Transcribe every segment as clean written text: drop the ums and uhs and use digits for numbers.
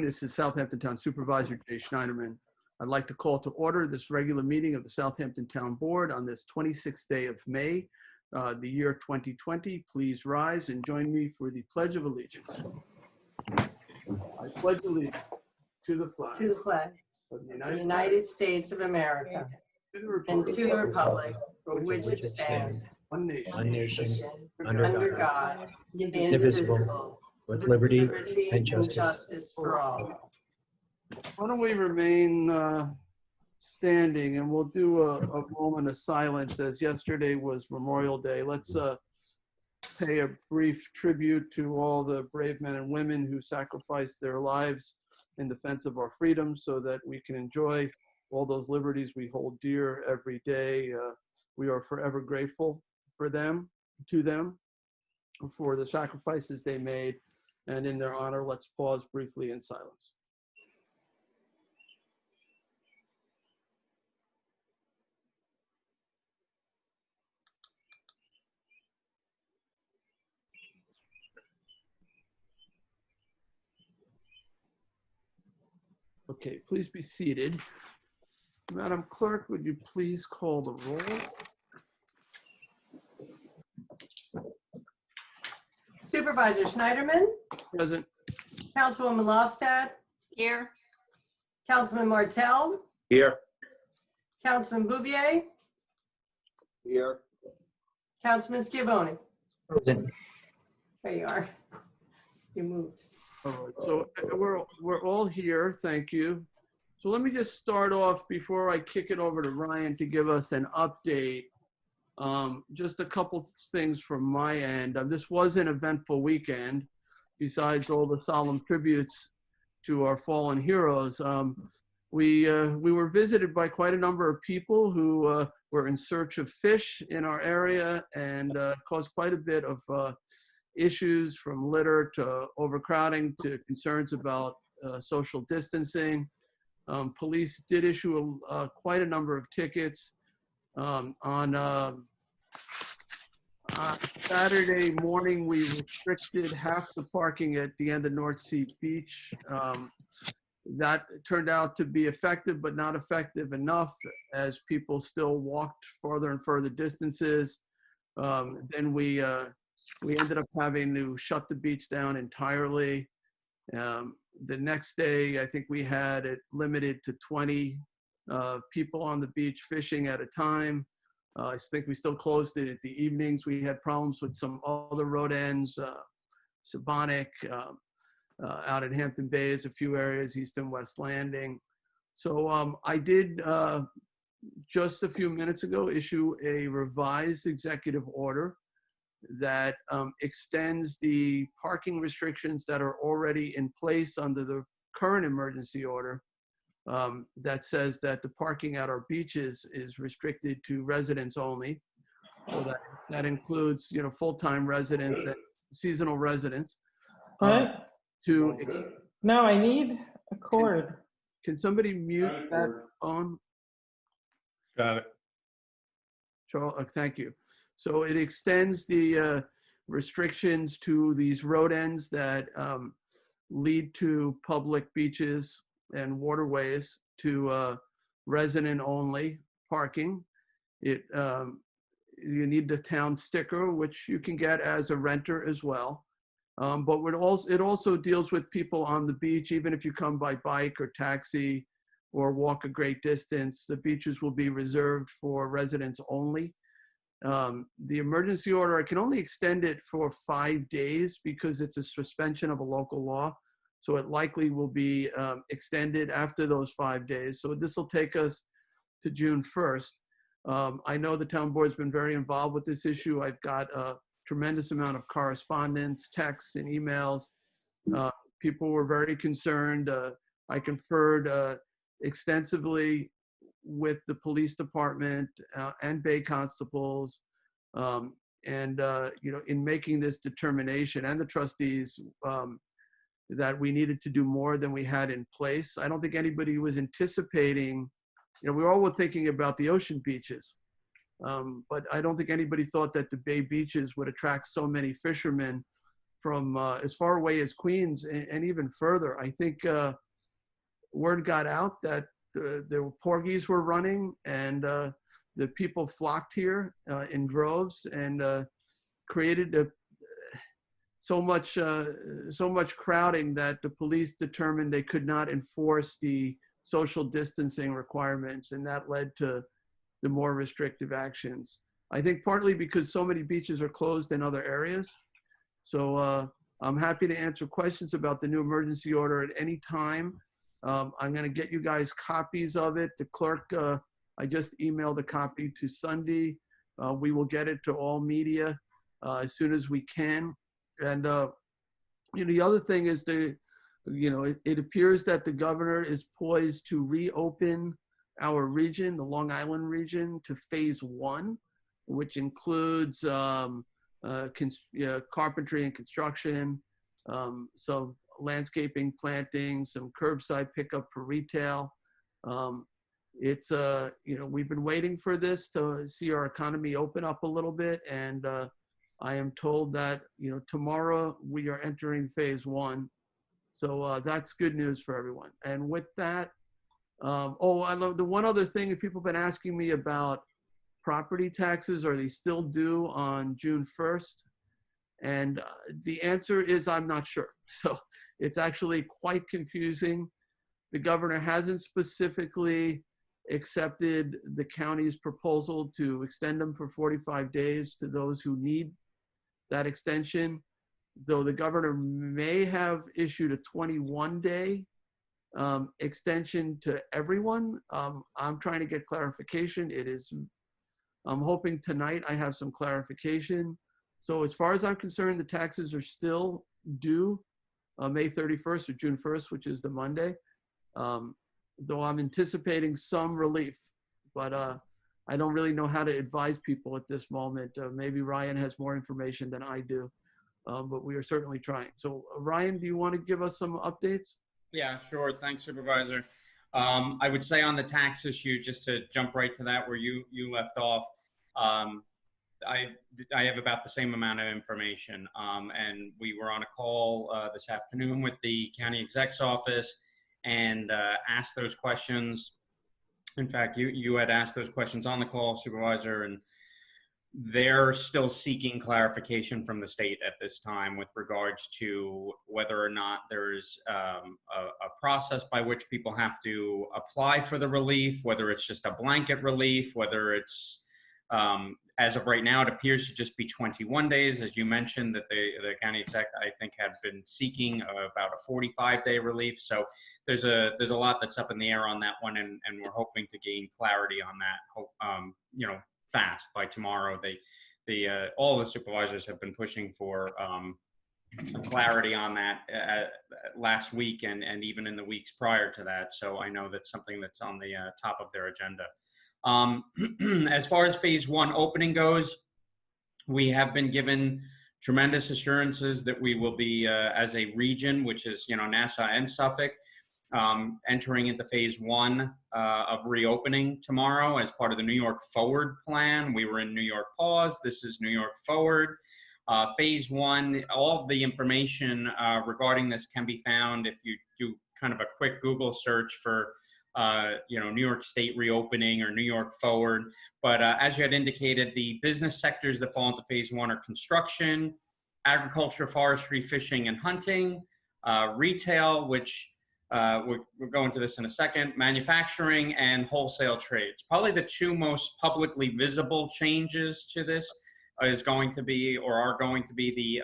This is Southampton Town Supervisor Jay Schneiderman. I'd like to call to order this regular meeting of the Southampton Town Board on this 26th day of May, the year 2020. Please rise and join me for the Pledge of Allegiance. I pledge allegiance to the flag of the United States of America and to the republic for which it stands, one nation, under God, indivisible, with liberty and justice for all. Why don't we remain standing, and we'll do a moment of silence, as yesterday was Memorial Day. Let's pay a brief tribute to all the brave men and women who sacrificed their lives in defense of our freedom so that we can enjoy all those liberties we hold dear every day. We are forever grateful for them, to them, for the sacrifices they made. And in their honor, let's pause briefly in silence. Okay, please be seated. Madam Clerk, would you please call the roll? Supervisor Schneiderman. Present. Councilwoman Lofstad. Here. Councilman Martell. Here. Councilman Bouvier. Here. Councilman Schiavone. Present. There you are. You moved. All right, so we're all here, thank you. So let me just start off before I kick it over to Ryan to give us an update. Just a couple things from my end. This was an eventful weekend, besides all the solemn tributes to our fallen heroes. We were visited by quite a number of people who were in search of fish in our area, and caused quite a bit of issues, from litter to overcrowding to concerns about social distancing. Police did issue quite a number of tickets. On Saturday morning, we restricted half the parking at the end of North Sea Beach. That turned out to be effective, but not effective enough, as people still walked further and further distances. Then we ended up having to shut the beach down entirely. The next day, I think we had it limited to 20 people on the beach fishing at a time. I think we still closed it at the evenings. We had problems with some other road ends, Sabonic, out at Hampton Bays, a few areas, East and West Landing. So I did, just a few minutes ago, issue a revised executive order that extends the parking restrictions that are already in place under the current emergency order, that says that the parking at our beaches is restricted to residents only. So that includes, full-time residents and seasonal residents. What? No, I need a cord. Can somebody mute that phone? Got it. Charles, thank you. So it extends the restrictions to these road ends that lead to public beaches and waterways to resident-only parking. You need the town sticker, which you can get as a renter as well. But it also deals with people on the beach, even if you come by bike or taxi or walk a great distance. The beaches will be reserved for residents only. The emergency order, I can only extend it for 5 days because it's a suspension of a local law. So it likely will be extended after those 5 days. So this will take us to June 1st. I know the town board's been very involved with this issue. I've got a tremendous amount of correspondence, texts, and emails. People were very concerned. I conferred extensively with the police department and Bay constables, in making this determination, and the trustees, that we needed to do more than we had in place. I don't think anybody was anticipating, we were all thinking about the ocean beaches, but I don't think anybody thought that the Bay beaches would attract so many fishermen from as far away as Queens and even further. I think word got out that the porgies were running, and the people flocked here in droves, and created so much crowding that the police determined they could not enforce the social distancing requirements, and that led to the more restrictive actions. I think partly because so many beaches are closed in other areas. So I'm happy to answer questions about the new emergency order at any time. I'm going to get you guys copies of it. The clerk, I just emailed a copy to Sunday. We will get it to all media as soon as we can. And the other thing is it appears that the governor is poised to reopen our region, the Long Island region, to phase 1, which includes carpentry and construction, some landscaping, planting, some curbside pickup for retail. We've been waiting for this to see our economy open up a little bit, and I am told that tomorrow we are entering phase 1. So that's good news for everyone. And with that, I love the one other thing that people have been asking me about property taxes. Are they still due on June 1st? And the answer is I'm not sure. So it's actually quite confusing. The governor hasn't specifically accepted the county's proposal to extend them for 45 days to those who need that extension, though the governor may have issued a 21-day extension to everyone. I'm trying to get clarification. I'm hoping tonight I have some clarification. So as far as I'm concerned, the taxes are still due May 31st or June 1st, which is the Monday, though I'm anticipating some relief, but I don't really know how to advise people at this moment. Maybe Ryan has more information than I do, but we are certainly trying. So Ryan, do you want to give us some updates? Yeah, sure. Thanks, Supervisor. I would say on the tax issue, just to jump right to that where you left off, I have about the same amount of information, and we were on a call this afternoon with the county exec's office and asked those questions. In fact, you had asked those questions on the call, Supervisor, and they're still seeking clarification from the state at this time with regards to whether or not there's a process by which people have to apply for the relief, whether it's just a blanket relief, whether it's, as of right now, it appears to just be 21 days. As you mentioned, that the county exec, I think, had been seeking about a 45-day relief. So there's a lot that's up in the air on that one, and we're hoping to gain clarity on that, fast by tomorrow. All the supervisors have been pushing for some clarity on that last week and even in the weeks prior to that. So I know that's something that's on the top of their agenda. As far as phase 1 opening goes, we have been given tremendous assurances that we will be, as a region, which is, Nassau and Suffolk, entering into phase 1 of reopening tomorrow as part of the New York Forward plan. We were in New York Pause. This is New York Forward. Phase 1, all of the information regarding this can be found if you do kind of a quick Google search for New York State reopening or New York Forward. But as you had indicated, the business sectors that fall into phase 1 are construction, agriculture, forestry, fishing, and hunting, retail, which we'll go into this in a second, manufacturing, and wholesale trades. Probably the two most publicly visible changes to this are going to be the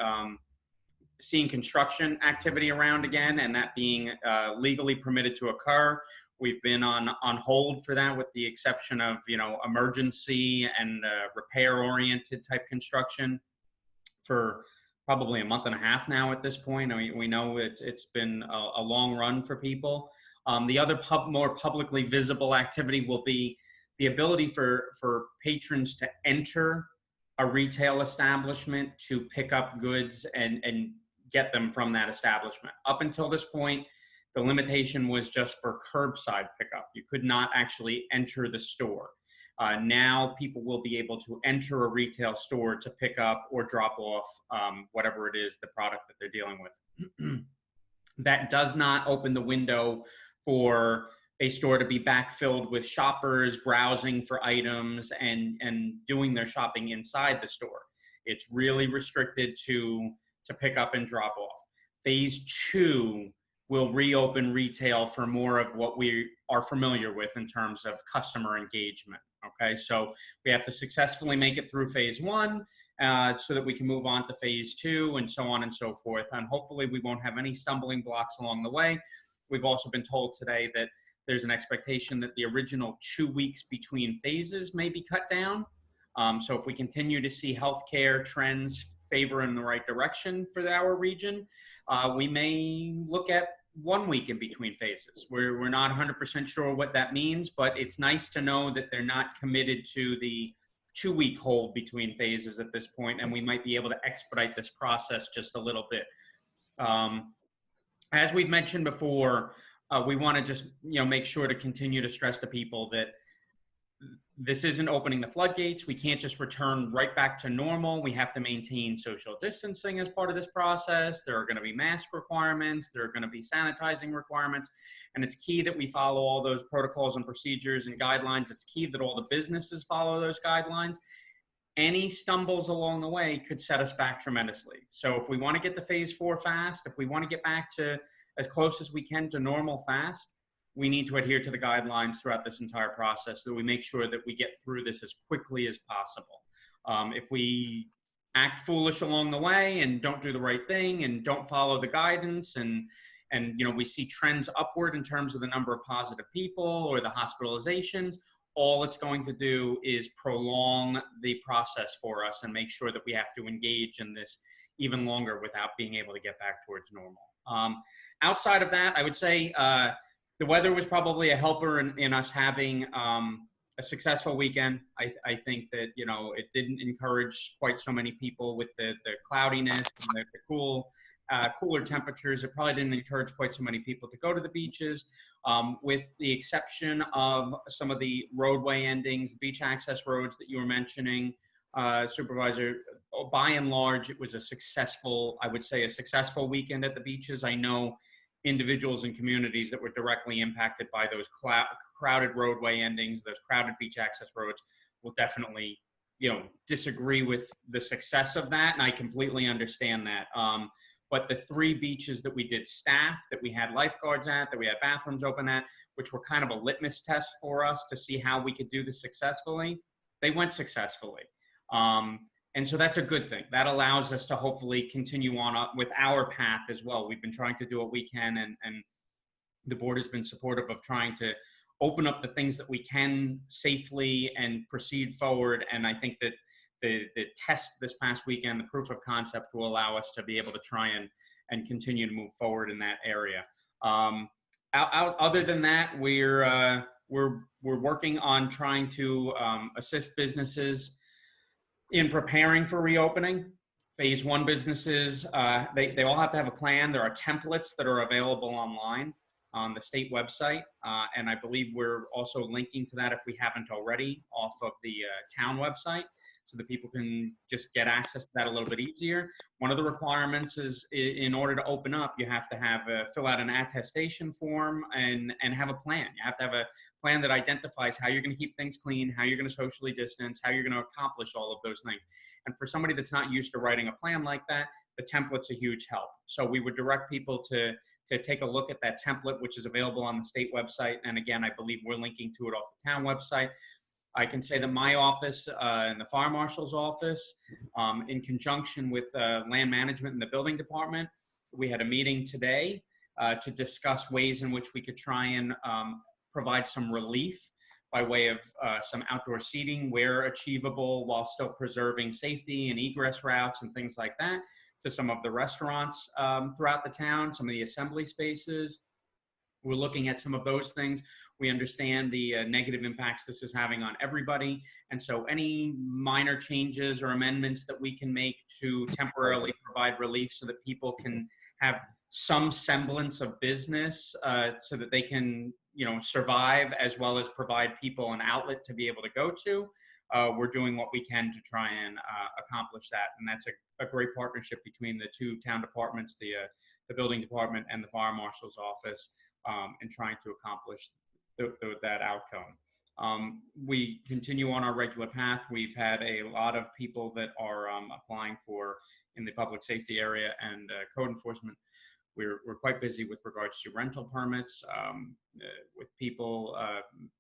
seeing construction activity around again, and that being legally permitted to occur. We've been on hold for that, with the exception of emergency and repair-oriented type construction for probably a month and a half now at this point. I mean, we know it's been a long run for people. The other more publicly visible activity will be the ability for patrons to enter a retail establishment to pick up goods and get them from that establishment. Up until this point, the limitation was just for curbside pickup. You could not actually enter the store. Now people will be able to enter a retail store to pick up or drop off whatever it is, the product that they're dealing with. That does not open the window for a store to be backfilled with shoppers browsing for items and doing their shopping inside the store. It's really restricted to pick up and drop off. Phase 2 will reopen retail for more of what we are familiar with in terms of customer engagement. Okay, so we have to successfully make it through phase 1 so that we can move on to phase 2 and so on and so forth. And hopefully we won't have any stumbling blocks along the way. We've also been told today that there's an expectation that the original 2 weeks between phases may be cut down. So if we continue to see healthcare trends favor in the right direction for our region, we may look at 1 week in between phases. We're not 100% sure what that means, but it's nice to know that they're not committed to the 2-week hold between phases at this point, and we might be able to expedite this process just a little bit. As we've mentioned before, we want to just make sure to continue to stress to people that this isn't opening the floodgates. We can't just return right back to normal. We have to maintain social distancing as part of this process. There are going to be mask requirements. There are going to be sanitizing requirements. And it's key that we follow all those protocols and procedures and guidelines. It's key that all the businesses follow those guidelines. Any stumbles along the way could set us back tremendously. So if we want to get to phase 4 fast, if we want to get back to as close as we can to normal fast, we need to adhere to the guidelines throughout this entire process so that we make sure that we get through this as quickly as possible. If we act foolish along the way and don't do the right thing and don't follow the guidance and we see trends upward in terms of the number of positive people or the hospitalizations, all it's going to do is prolong the process for us and make sure that we have to engage in this even longer without being able to get back towards normal. Outside of that, I would say the weather was probably a helper in us having a successful weekend. I think that, it didn't encourage quite so many people with the cloudiness and the cooler temperatures. It probably didn't encourage quite so many people to go to the beaches, with the exception of some of the roadway endings, beach access roads that you were mentioning, Supervisor. By and large, it was a successful weekend at the beaches. I know individuals and communities that were directly impacted by those crowded roadway endings, those crowded beach access roads, will definitely, disagree with the success of that, and I completely understand that. But the 3 beaches that we did staff, that we had lifeguards at, that we had bathrooms open at, which were kind of a litmus test for us to see how we could do this successfully, they went successfully. And so that's a good thing. That allows us to hopefully continue on up with our path as well. We've been trying to do what we can, and the board has been supportive of trying to open up the things that we can safely and proceed forward. And I think that the test this past weekend, the proof of concept, will allow us to be able to try and continue to move forward in that area. Other than that, we're working on trying to assist businesses in preparing for reopening. Phase 1 businesses, they all have to have a plan. There are templates that are available online on the state website, and I believe we're also linking to that, if we haven't already, off of the town website, so that people can just get access to that a little bit easier. One of the requirements is, in order to open up, you have to fill out an attestation form and have a plan. You have to have a plan that identifies how you're going to keep things clean, how you're going to socially distance, how you're going to accomplish all of those things. And for somebody that's not used to writing a plan like that, the template's a huge help. So we would direct people to take a look at that template, which is available on the state website. And again, I believe we're linking to it off the town website. I can say that my office and the fire marshal's office, in conjunction with land management and the building department, we had a meeting today to discuss ways in which we could try and provide some relief by way of some outdoor seating where achievable, while still preserving safety and egress routes and things like that, to some of the restaurants throughout the town, some of the assembly spaces. We're looking at some of those things. We understand the negative impacts this is having on everybody. And so any minor changes or amendments that we can make to temporarily provide relief so that people can have some semblance of business, so that they can survive as well as provide people an outlet to be able to go to. We're doing what we can to try and accomplish that, and that's a great partnership between the two town departments, the building department and the fire marshal's office, in trying to accomplish that outcome. We continue on our regular path. We've had a lot of people that are applying for in the public safety area and code enforcement. We're quite busy with regards to rental permits, with people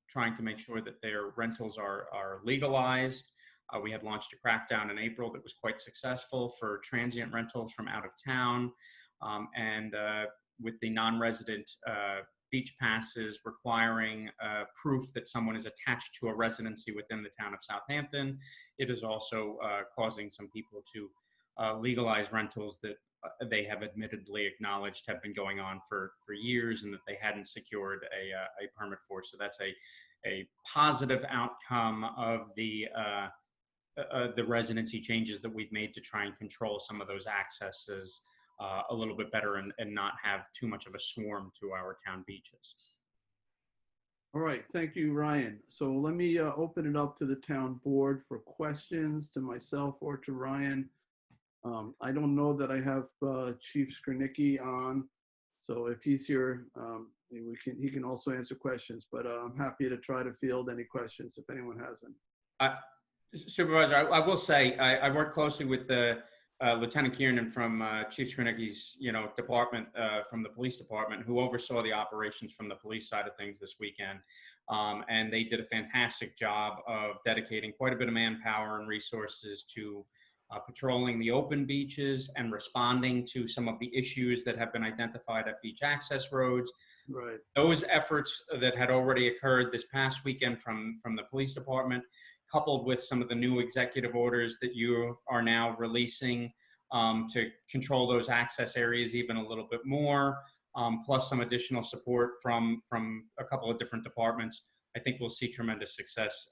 trying to make sure that their rentals are legalized. We had launched a crackdown in April that was quite successful for transient rentals from out of town. And with the non-resident beach passes requiring proof that someone is attached to a residency within the town of Southampton, it is also causing some people to legalize rentals that they have admittedly acknowledged have been going on for years and that they hadn't secured a permit for. So that's a positive outcome of the residency changes that we've made to try and control some of those accesses a little bit better and not have too much of a swarm to our town beaches. All right, thank you, Ryan. So let me open it up to the town board for questions to myself or to Ryan. I don't know that I have Chief Skrnicki on, so if he's here, he can also answer questions, but I'm happy to try to field any questions if anyone has them. Supervisor, I will say I work closely with the Lieutenant Kiernan from Chief Skrnicki's department, from the police department, who oversaw the operations from the police side of things this weekend. And they did a fantastic job of dedicating quite a bit of manpower and resources to patrolling the open beaches and responding to some of the issues that have been identified at beach access roads. Right. Those efforts that had already occurred this past weekend from the police department, coupled with some of the new executive orders that you are now releasing to control those access areas even a little bit more, plus some additional support from a couple of different departments, I think we'll see tremendous success,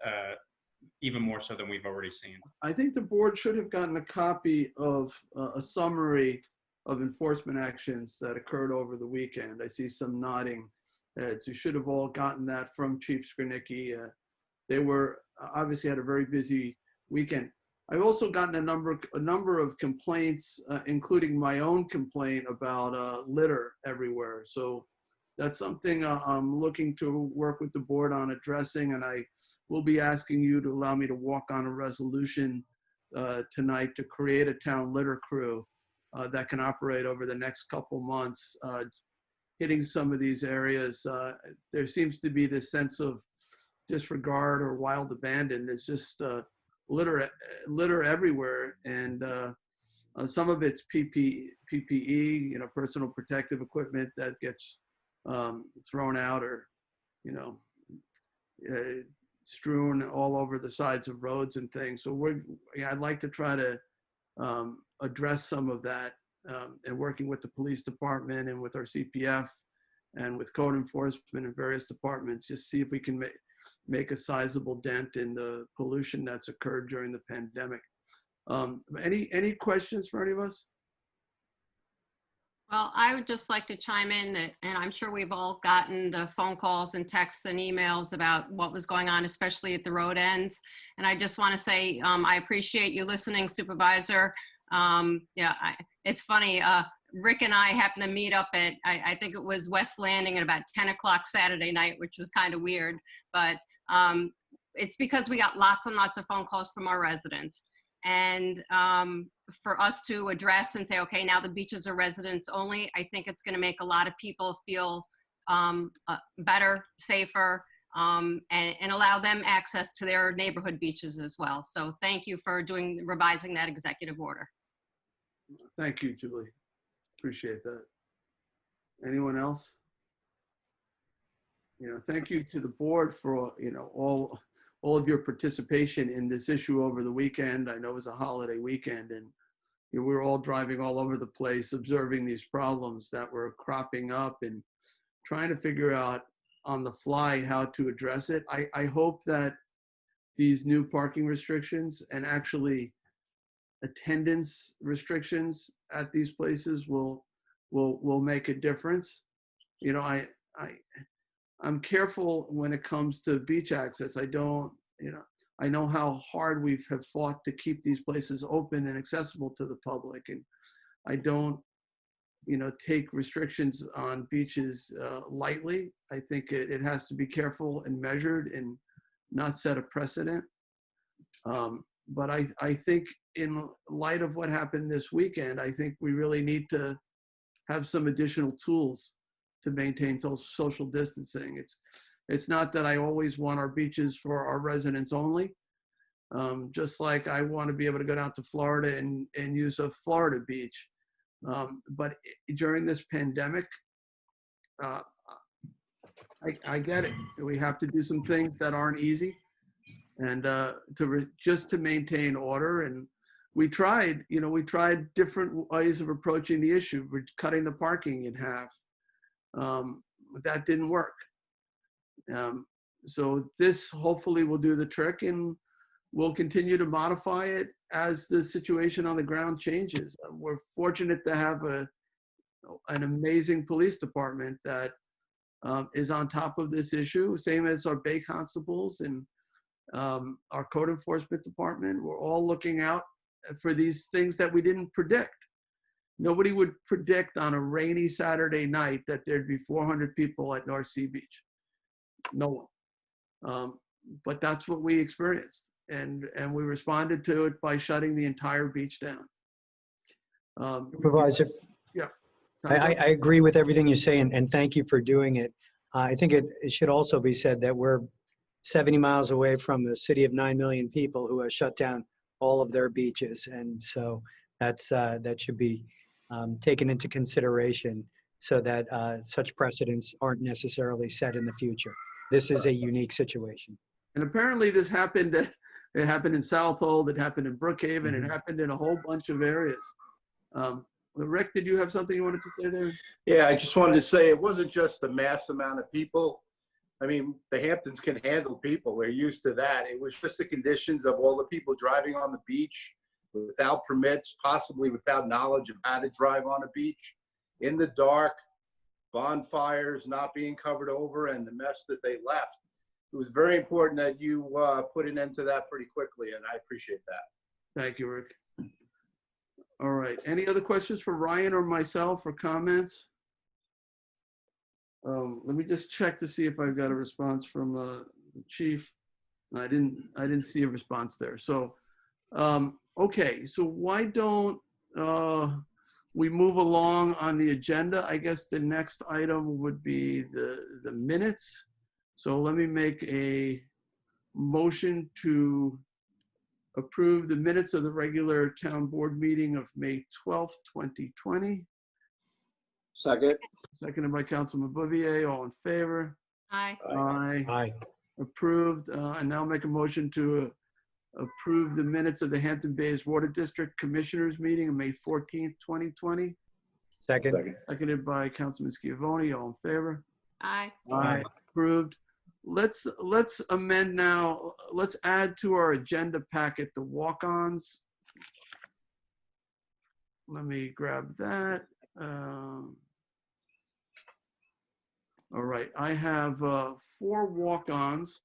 even more so than we've already seen. I think the board should have gotten a copy of a summary of enforcement actions that occurred over the weekend. I see some nodding heads. You should have all gotten that from Chief Skrnicki. They were obviously had a very busy weekend. I've also gotten a number of complaints, including my own complaint about litter everywhere. So that's something I'm looking to work with the board on addressing, and I will be asking you to allow me to walk on a resolution tonight to create a town litter crew that can operate over the next couple months, hitting some of these areas. There seems to be this sense of disregard or wild abandon. It's just litter everywhere, and some of it's PPE, personal protective equipment that gets thrown out or strewn all over the sides of roads and things. So I'd like to try to address some of that, and working with the police department and with our CPF and with code enforcement and various departments, just see if we can make a sizable dent in the pollution that's occurred during the pandemic. Any questions for any of us? Well, I would just like to chime in that, and I'm sure we've all gotten the phone calls and texts and emails about what was going on, especially at the road ends. And I just want to say, I appreciate you listening, Supervisor. It's funny, Rick and I happened to meet up at, I think it was West Landing at about 10 o'clock Saturday night, which was kind of weird, but it's because we got lots and lots of phone calls from our residents. And for us to address and say, okay, now the beaches are residents only, I think it's going to make a lot of people feel better, safer, and allow them access to their neighborhood beaches as well. So thank you for revising that executive order. Thank you, Julie. Appreciate that. Anyone else? Thank you to the board for, all of your participation in this issue over the weekend. I know it was a holiday weekend, and we were all driving all over the place, observing these problems that were cropping up and trying to figure out on the fly how to address it. I hope that these new parking restrictions and actually attendance restrictions at these places will make a difference. I'm careful when it comes to beach access. I don't, I know how hard we have fought to keep these places open and accessible to the public. And I don't, take restrictions on beaches lightly. I think it has to be careful and measured and not set a precedent. But I think in light of what happened this weekend, I think we really need to have some additional tools to maintain social distancing. It's not that I always want our beaches for our residents only. Just like I want to be able to go down to Florida and use a Florida beach. But during this pandemic, I get it. We have to do some things that aren't easy, and just to maintain order. And we tried different ways of approaching the issue. We're cutting the parking in half. But that didn't work. So this hopefully will do the trick, and we'll continue to modify it as the situation on the ground changes. We're fortunate to have an amazing police department that is on top of this issue, same as our Bay Constables and our Code Enforcement Department. We're all looking out for these things that we didn't predict. Nobody would predict on a rainy Saturday night that there'd be 400 people at North Sea Beach. No one. But that's what we experienced. And we responded to it by shutting the entire beach down. Supervisor. Yeah. I agree with everything you say, and thank you for doing it. I think it should also be said that we're 70 miles away from a city of 9 million people who have shut down all of their beaches. And so that should be taken into consideration so that such precedents aren't necessarily set in the future. This is a unique situation. And apparently this happened, it happened in Southold, it happened in Brookhaven, it happened in a whole bunch of areas. Rick, did you have something you wanted to say there? Yeah, I just wanted to say it wasn't just the mass amount of people. I mean, the Hamptons can handle people. We're used to that. It was just the conditions of all the people driving on the beach without permits, possibly without knowledge of how to drive on a beach, in the dark, bonfires not being covered over, and the mess that they left. It was very important that you put an end to that pretty quickly, and I appreciate that. Thank you, Rick. All right. Any other questions for Ryan or myself or comments? Let me just check to see if I've got a response from the chief. I didn't see a response there. So, okay. So why don't we move along on the agenda? I guess the next item would be the minutes. So let me make a motion to approve the minutes of the regular town board meeting of May 12th, 2020. Second. Seconded by Councilman Bouvier. All in favor? Aye. Aye. Aye. Approved. And now make a motion to approve the minutes of the Hampton Bays Water District Commissioners meeting of May 14th, 2020. Second. Seconded by Councilman Schiavone. All in favor? Aye. Aye. Approved. Let's amend now. Let's add to our agenda packet the walk-ons. Let me grab that. All right, I have 4 walk-ons.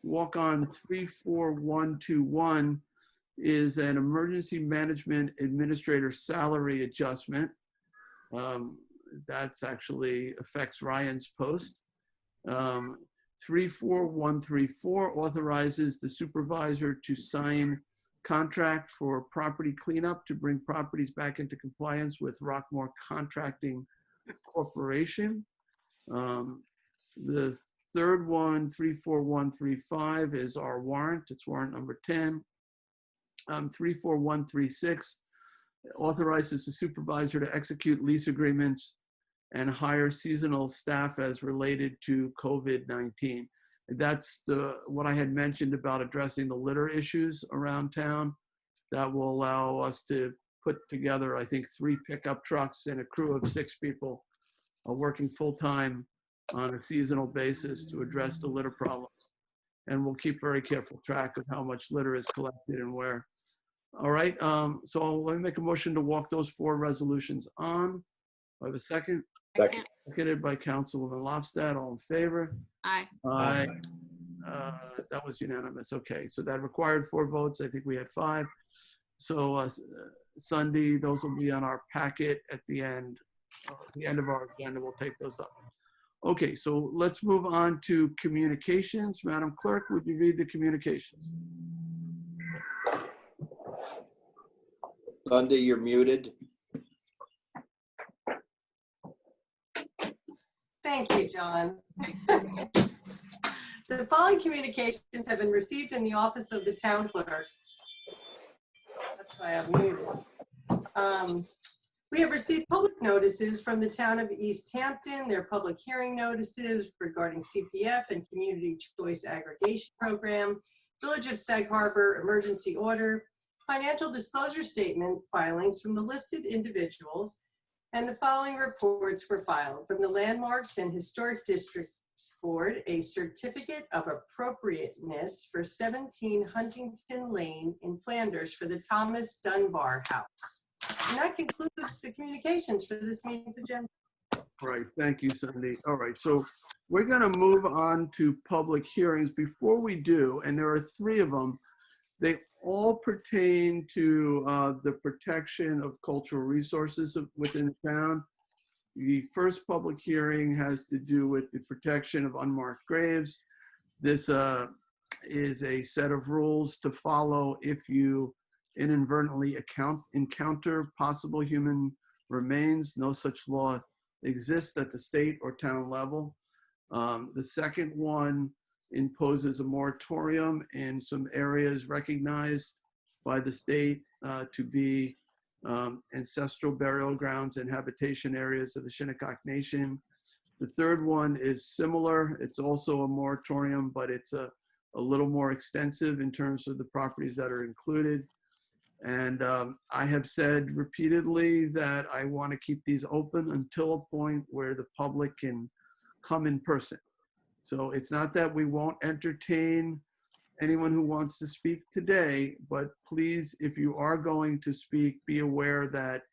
Walk-on 34121 is an emergency management administrator salary adjustment. That's actually affects Ryan's post. 34134 authorizes the supervisor to sign contract for property cleanup to bring properties back into compliance with Rockmore Contracting Corporation. The third one, 34135, is our warrant. It's warrant number 10. 34136 authorizes the supervisor to execute lease agreements and hire seasonal staff as related to COVID-19. That's what I had mentioned about addressing the litter issues around town. That will allow us to put together, I think, 3 pickup trucks and a crew of 6 people working full-time on a seasonal basis to address the litter problems. And we'll keep very careful track of how much litter is collected and where. All right, so let me make a motion to walk those 4 resolutions on. I have a second? Second. Seconded by Councilwoman Lofstad. All in favor? Aye. Aye. That was unanimous. Okay, so that required 4 votes. I think we had 5. So Sunday, those will be on our packet at the end of our agenda. We'll take those up. Okay, so let's move on to communications. Madam Clerk, would you read the communications? Sunday, you're muted. Thank you, John. The following communications have been received in the office of the town clerk. That's why I'm muted. We have received public notices from the town of East Hampton, their public hearing notices regarding CPF and Community Choice Aggregation Program, Village of Sag Harbor Emergency Order, financial disclosure statement filings from the listed individuals, and the following reports were filed from the Landmarks and Historic Districts Board, a certificate of appropriateness for 17 Huntington Lane in Flanders for the Thomas Dunbar House. And that concludes the communications for this meeting's agenda. All right, thank you, Cindy. All right, so we're going to move on to public hearings. Before we do, and there are 3 of them, they all pertain to the protection of cultural resources within the town. The first public hearing has to do with the protection of unmarked graves. This is a set of rules to follow if you inadvertently encounter possible human remains. No such law exists at the state or town level. The second one imposes a moratorium in some areas recognized by the state to be ancestral burial grounds and habitation areas of the Shinnecock Nation. The third one is similar. It's also a moratorium, but it's a little more extensive in terms of the properties that are included. And I have said repeatedly that I want to keep these open until a point where the public can come in person. So it's not that we won't entertain anyone who wants to speak today, but please, if you are going to speak, be aware that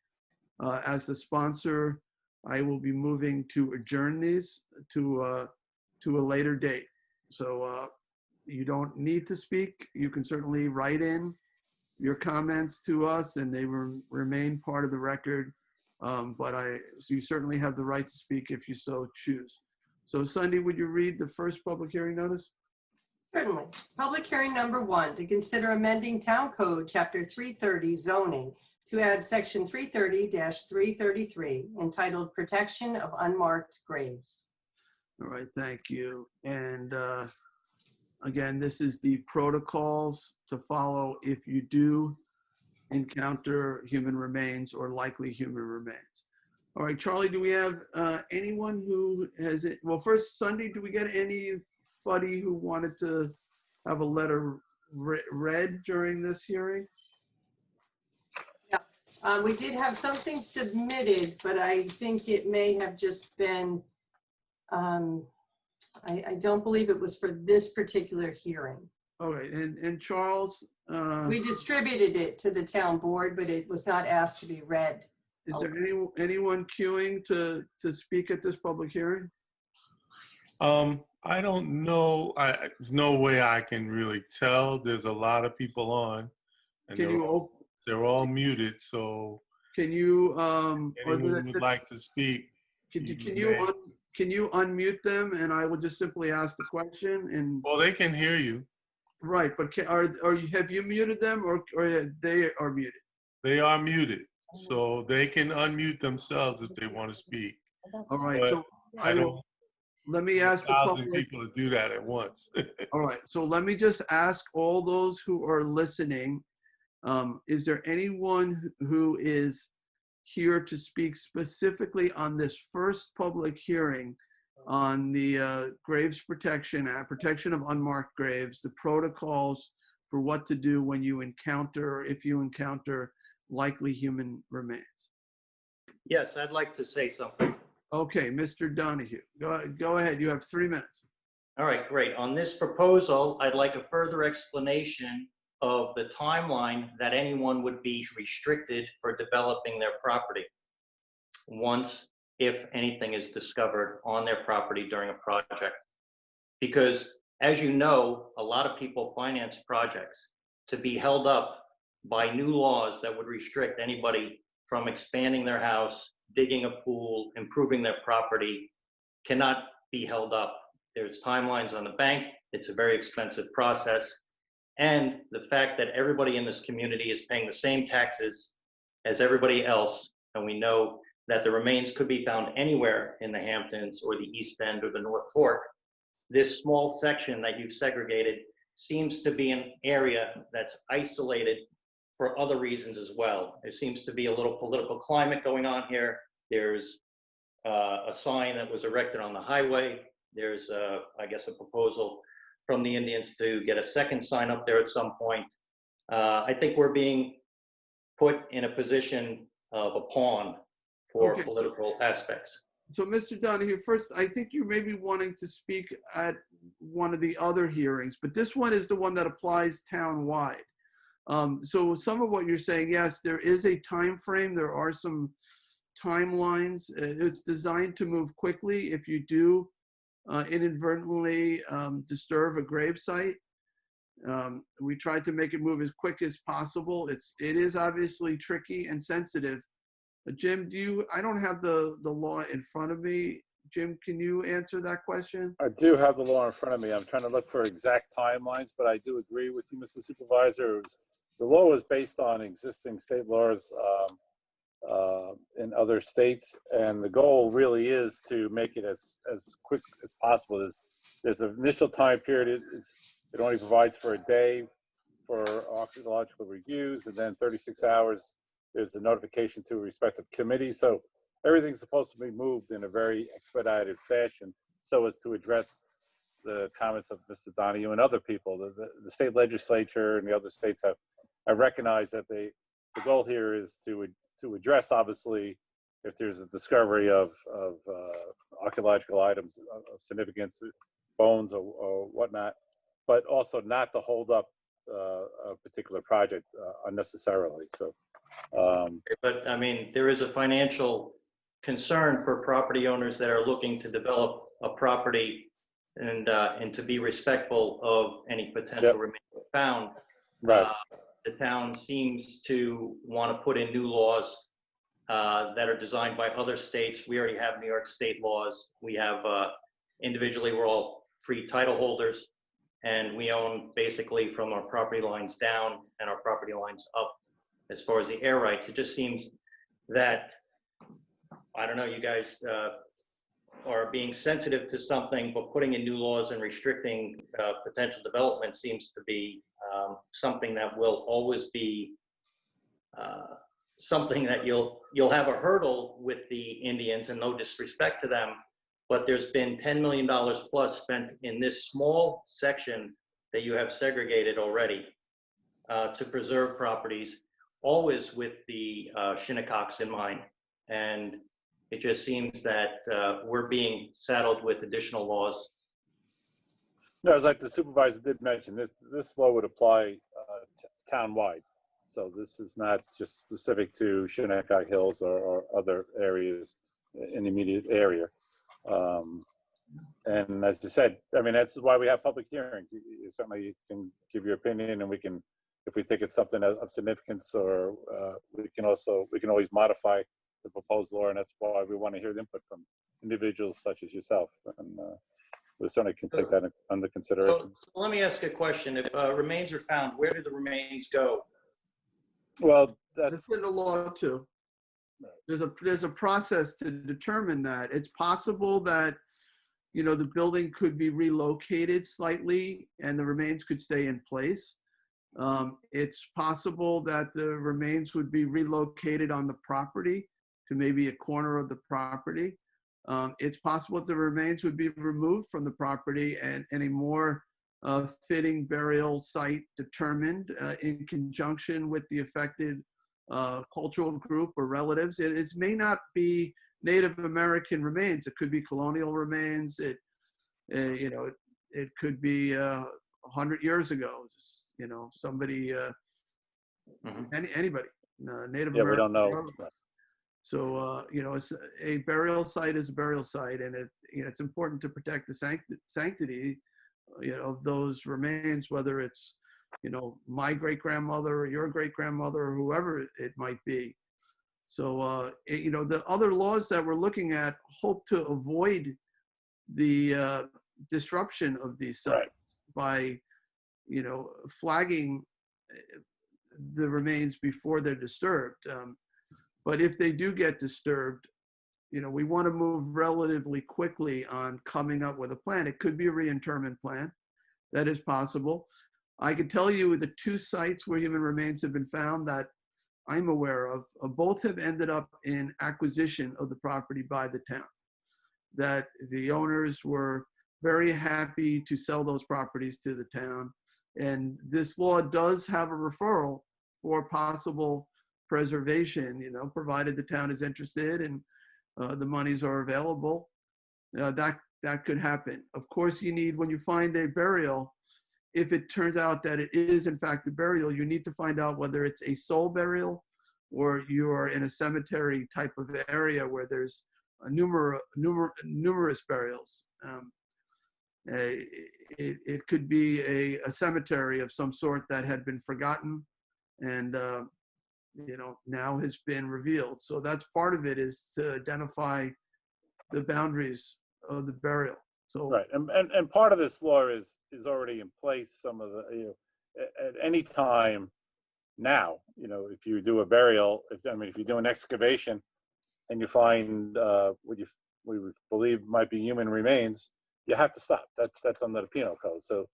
as the sponsor, I will be moving to adjourn these to a later date. So you don't need to speak. You can certainly write in your comments to us and they remain part of the record. But you certainly have the right to speak if you so choose. So Sunday, would you read the first public hearing notice? Certainly. Public hearing number 1, to consider amending Town Code Chapter 330 zoning to add Section 330-333 entitled Protection of Unmarked Graves. All right, thank you. And again, this is the protocols to follow if you do encounter human remains or likely human remains. All right, Charlie, do we have anyone who has it? Well, first, Sunday, do we get anybody who wanted to have a letter read during this hearing? Yeah, we did have something submitted, but I think it may have just been, I don't believe it was for this particular hearing. All right, and Charles? We distributed it to the town board, but it was not asked to be read. Is there anyone queuing to speak at this public hearing? I don't know. There's no way I can really tell. There's a lot of people on, and they're all muted. So can you anyone who would like to speak? Can you unmute them and I will just simply ask the question? And well, they can hear you. Right, but have you muted them or they are muted? They are muted, so they can unmute themselves if they want to speak. All right, but so I don't. Let me ask the public. 1,000 people to do that at once. All right, so let me just ask all those who are listening, is there anyone who is here to speak specifically on this first public hearing on the graves protection and protection of unmarked graves, the protocols for what to do when you encounter, if you encounter likely human remains? Yes, I'd like to say something. Okay, Mr. Donahue, go ahead. You have 3 minutes. All right, great. On this proposal, I'd like a further explanation of the timeline that anyone would be restricted for developing their property once if anything is discovered on their property during a project. Because as you know, a lot of people finance projects to be held up by new laws that would restrict anybody from expanding their house, digging a pool, improving their property, cannot be held up. There's timelines on the bank. It's a very expensive process. And the fact that everybody in this community is paying the same taxes as everybody else, and we know that the remains could be found anywhere in the Hamptons or the East End or the North Fork, this small section that you've segregated seems to be an area that's isolated for other reasons as well. There seems to be a little political climate going on here. There's a sign that was erected on the highway. There's, I guess, a proposal from the Indians to get a second sign up there at some point. I think we're being put in a position of a pawn for political aspects. So, Mr. Donahue, first, I think you may be wanting to speak at one of the other hearings, but this one is the one that applies town-wide. So some of what you're saying, yes, there is a time frame. There are some timelines. It's designed to move quickly if you do inadvertently disturb a grave site. We tried to make it move as quick as possible. It is obviously tricky and sensitive. Jim, I don't have the law in front of me. Jim, can you answer that question? I do have the law in front of me. I'm trying to look for exact timelines, but I do agree with you, Mr. Supervisor. The law is based on existing state laws in other states, and the goal really is to make it as quick as possible. There's an initial time period. It only provides for a day for archaeological reviews, and then 36 hours. There's a notification to a respective committee. So everything's supposed to be moved in a very expedited fashion so as to address the comments of Mr. Donahue and other people. The state legislature and the other states have recognized that the goal here is to address, obviously, if there's a discovery of archaeological items of significance, bones or whatnot, but also not to hold up a particular project unnecessarily. So. But I mean, there is a financial concern for property owners that are looking to develop a property and to be respectful of any potential remains found. Right. The town seems to want to put in new laws that are designed by other states. We already have New York state laws. We have individually, we're all free title holders, and we own basically from our property lines down and our property lines up. As far as the air rights, it just seems that, I don't know, you guys are being sensitive to something, but putting in new laws and restricting potential development seems to be something that will always be something that you'll have a hurdle with the Indians, and no disrespect to them, but there's been $10 million plus spent in this small section that you have segregated already to preserve properties, always with the Shinnecox in mind. And it just seems that we're being saddled with additional laws. No, as like the supervisor did mention, this law would apply town-wide. So this is not just specific to Shinnecock Hills or other areas in the immediate area. And as you said, I mean, that's why we have public hearings. You certainly can give your opinion, and we can, if we think it's something of significance, or we can always modify the proposed law, and that's why we want to hear the input from individuals such as yourself, and we certainly can take that under consideration. So let me ask a question. If remains are found, where do the remains go? Well, that's in the law too. There's a process to determine that. It's possible that, you know, the building could be relocated slightly and the remains could stay in place. It's possible that the remains would be relocated on the property to maybe a corner of the property. It's possible that the remains would be removed from the property and a more fitting burial site determined in conjunction with the affected cultural group or relatives. It may not be Native American remains. It could be colonial remains. It could be 100 years ago. Just, you know, somebody, anybody, Native American. We don't know. So, you know, a burial site is a burial site, and it's important to protect the sanctity, you know, of those remains, whether it's, you know, my great-grandmother or your great-grandmother or whoever it might be. So, you know, the other laws that we're looking at hope to avoid the disruption of these sites by, you know, flagging the remains before they're disturbed. But if they do get disturbed, you know, we want to move relatively quickly on coming up with a plan. It could be a reinterment plan. That is possible. I can tell you the 2 sites where human remains have been found that I'm aware of, both have ended up in acquisition of the property by the town. That the owners were very happy to sell those properties to the town. And this law does have a referral for possible preservation, you know, provided the town is interested and the monies are available. That could happen. Of course, you need, when you find a burial, if it turns out that it is in fact a burial, you need to find out whether it's a sole burial or you are in a cemetery type of area where there's numerous burials. It could be a cemetery of some sort that had been forgotten and you know, now has been revealed. So that's part of it, is to identify the boundaries of the burial. So right, and part of this law is already in place. Some of the, you know, at any time now, you know, if you do a burial, if you do an excavation and you find what we believe might be human remains, you have to stop. That's under the penal code. So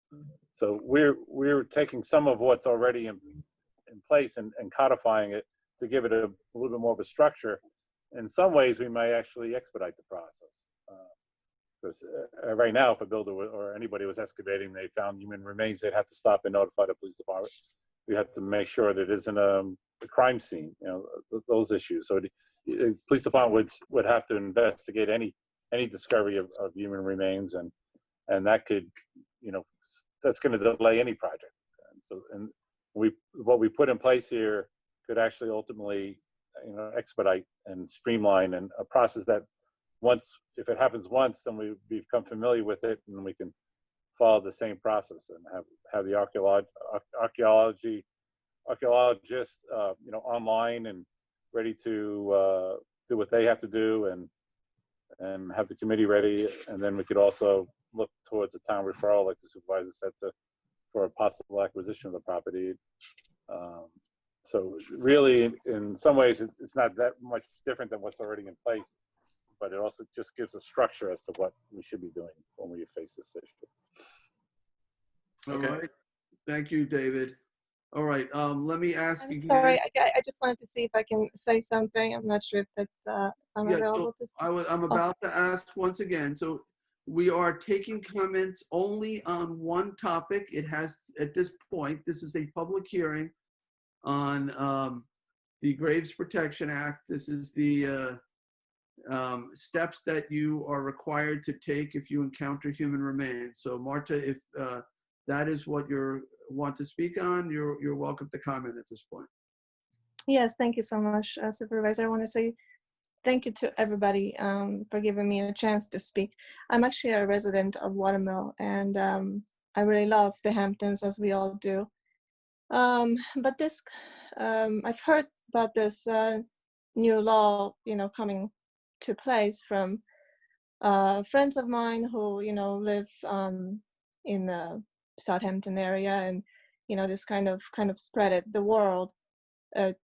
we're taking some of what's already in place and codifying it to give it a little bit more of a structure. In some ways, we may actually expedite the process. Because right now, if a builder or anybody was excavating, they found human remains, they'd have to stop and notify the police department. We have to make sure that it isn't a crime scene, you know, those issues. So the police department would have to investigate any discovery of human remains, and that could, you know, that's going to delay any project. And what we put in place here could actually ultimately, you know, expedite and streamline and a process that if it happens once, then we become familiar with it, and we can follow the same process and have the archaeologists, you know, online and ready to do what they have to do, and have the committee ready, and then we could also look towards a town referral, like the supervisor said, for a possible acquisition of the property. So really, in some ways, it's not that much different than what's already in place, but it also just gives a structure as to what we should be doing when we face this issue. All right. Thank you, David. All right. Let me ask you. I'm sorry. I just wanted to see if I can say something. I'm not sure if that's I'm available to speak. I'm about to ask once again. So we are taking comments only on one topic. It has, at this point, this is a public hearing on the Graves Protection Act. This is the steps that you are required to take if you encounter human remains. So Marta, if that is what you want to speak on, you're welcome to comment at this point. Yes, thank you so much, Supervisor. I want to say thank you to everybody for giving me a chance to speak. I'm actually a resident of Watermill, and I really love the Hamptons, as we all do. But this, I've heard about this new law, you know, coming to place from friends of mine who, you know, live in the Southampton area, and, you know, this kind of spread the world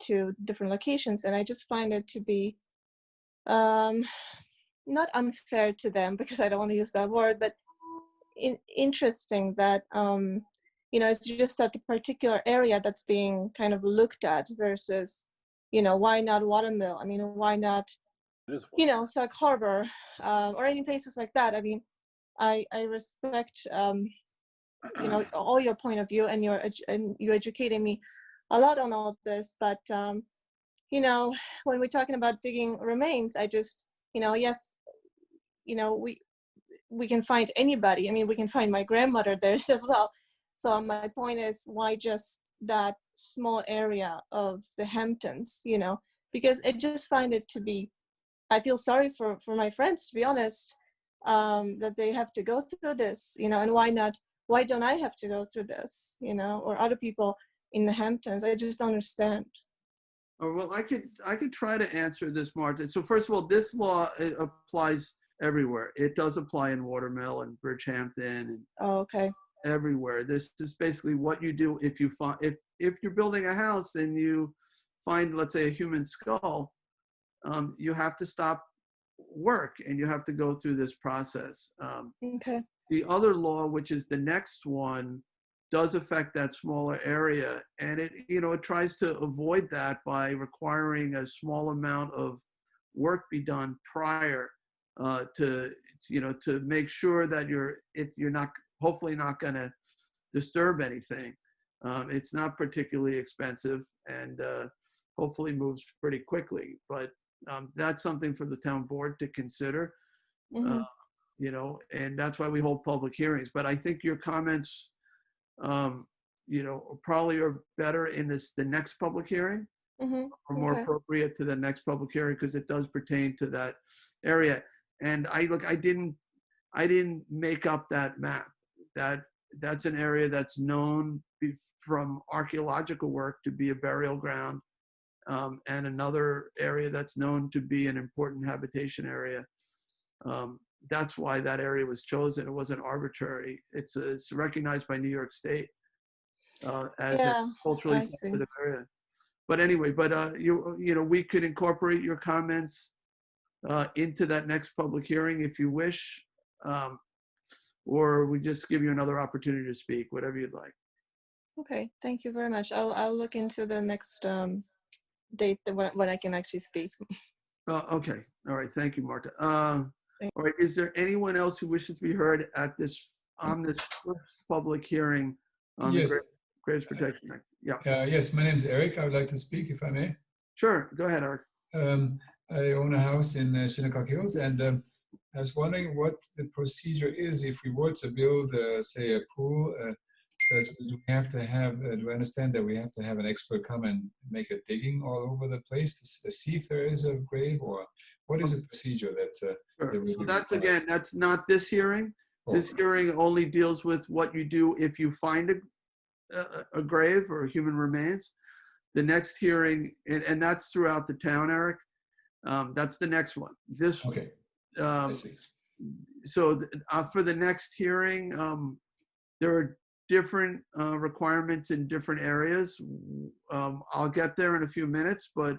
to different locations. And I just find it to be not unfair to them, because I don't want to use that word, but interesting that you know, it's just at a particular area that's being kind of looked at versus, you know, why not Watermill? I mean, why not, you know, Sag Harbor or any places like that? I mean, I respect you know, all your point of view, and you educated me a lot on all this, but you know, when we're talking about digging remains, I just, you know, yes, you know, we can find anybody. I mean, we can find my grandmother there as well. So my point is, why just that small area of the Hamptons, you know? because I just find it to be, I feel sorry for my friends, to be honest, that they have to go through this, you know, and why don't I have to go through this, you know, or other people in the Hamptons? I just don't understand. Oh, well, I could try to answer this, Martin. So first of all, this law, it applies everywhere. It does apply in Watermill and Bridgehampton and Oh, okay. everywhere. This is basically what you do if you find, if you're building a house and you find, let's say, a human skull, you have to stop work and you have to go through this process. Okay. The other law, which is the next one, does affect that smaller area, and it, you know, it tries to avoid that by requiring a small amount of work be done prior to, you know, to make sure that you're not, hopefully not going to disturb anything. It's not particularly expensive and hopefully moves pretty quickly, but that's something for the town board to consider. Mm-hmm. You know, and that's why we hold public hearings. But I think your comments, you know, probably are better in the next public hearing, Mm-hmm. or more Okay. appropriate to the next public hearing, because it does pertain to that area. And I didn't make up that map. That's an area that's known from archaeological work to be a burial ground, and another area that's known to be an important habitation area. That's why that area was chosen. It wasn't arbitrary. It's recognized by New York State as a culturally I see. sensitive area. But anyway, you know, we could incorporate your comments into that next public hearing if you wish, or we just give you another opportunity to speak, whatever you'd like. Okay, thank you very much. I'll look into the next date when I can actually speak. Okay, all right, thank you, Marta. All right, is there anyone else who wishes to be heard on this first public hearing on Yes. the Graves Protection Act? Yeah. Yes, my name is Eric. I would like to speak, if I may. Sure, go ahead, Eric. I own a house in Shinnecock Hills, and I was wondering what the procedure is if we were to build, say, a pool. Do we have to have, do I understand that we have to have an expert come and make a digging all over the place to see if there is a grave, or what is the procedure that Sure. that would So be that's, required? again, that's not this hearing. This hearing only deals with what you do if you find a grave or human remains. The next hearing, and that's throughout the town, Eric. That's the next one. This, Okay. so for the next hearing, there are different requirements in different areas. I'll get there in a few minutes, but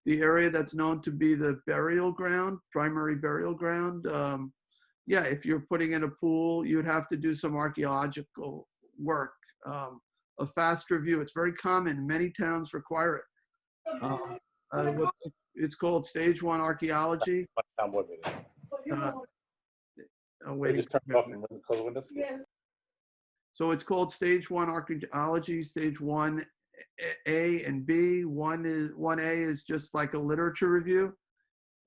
the area that's known to be the burial ground, primary burial ground, yeah, if you're putting in a pool, you'd have to do some archaeological work. A fast review, it's very common, many towns require it. It's called stage 1 archaeology. Waiting. Just turn it off and close the windows. So it's called stage 1 archaeology, stage 1 A and B. 1A is just like a literature review,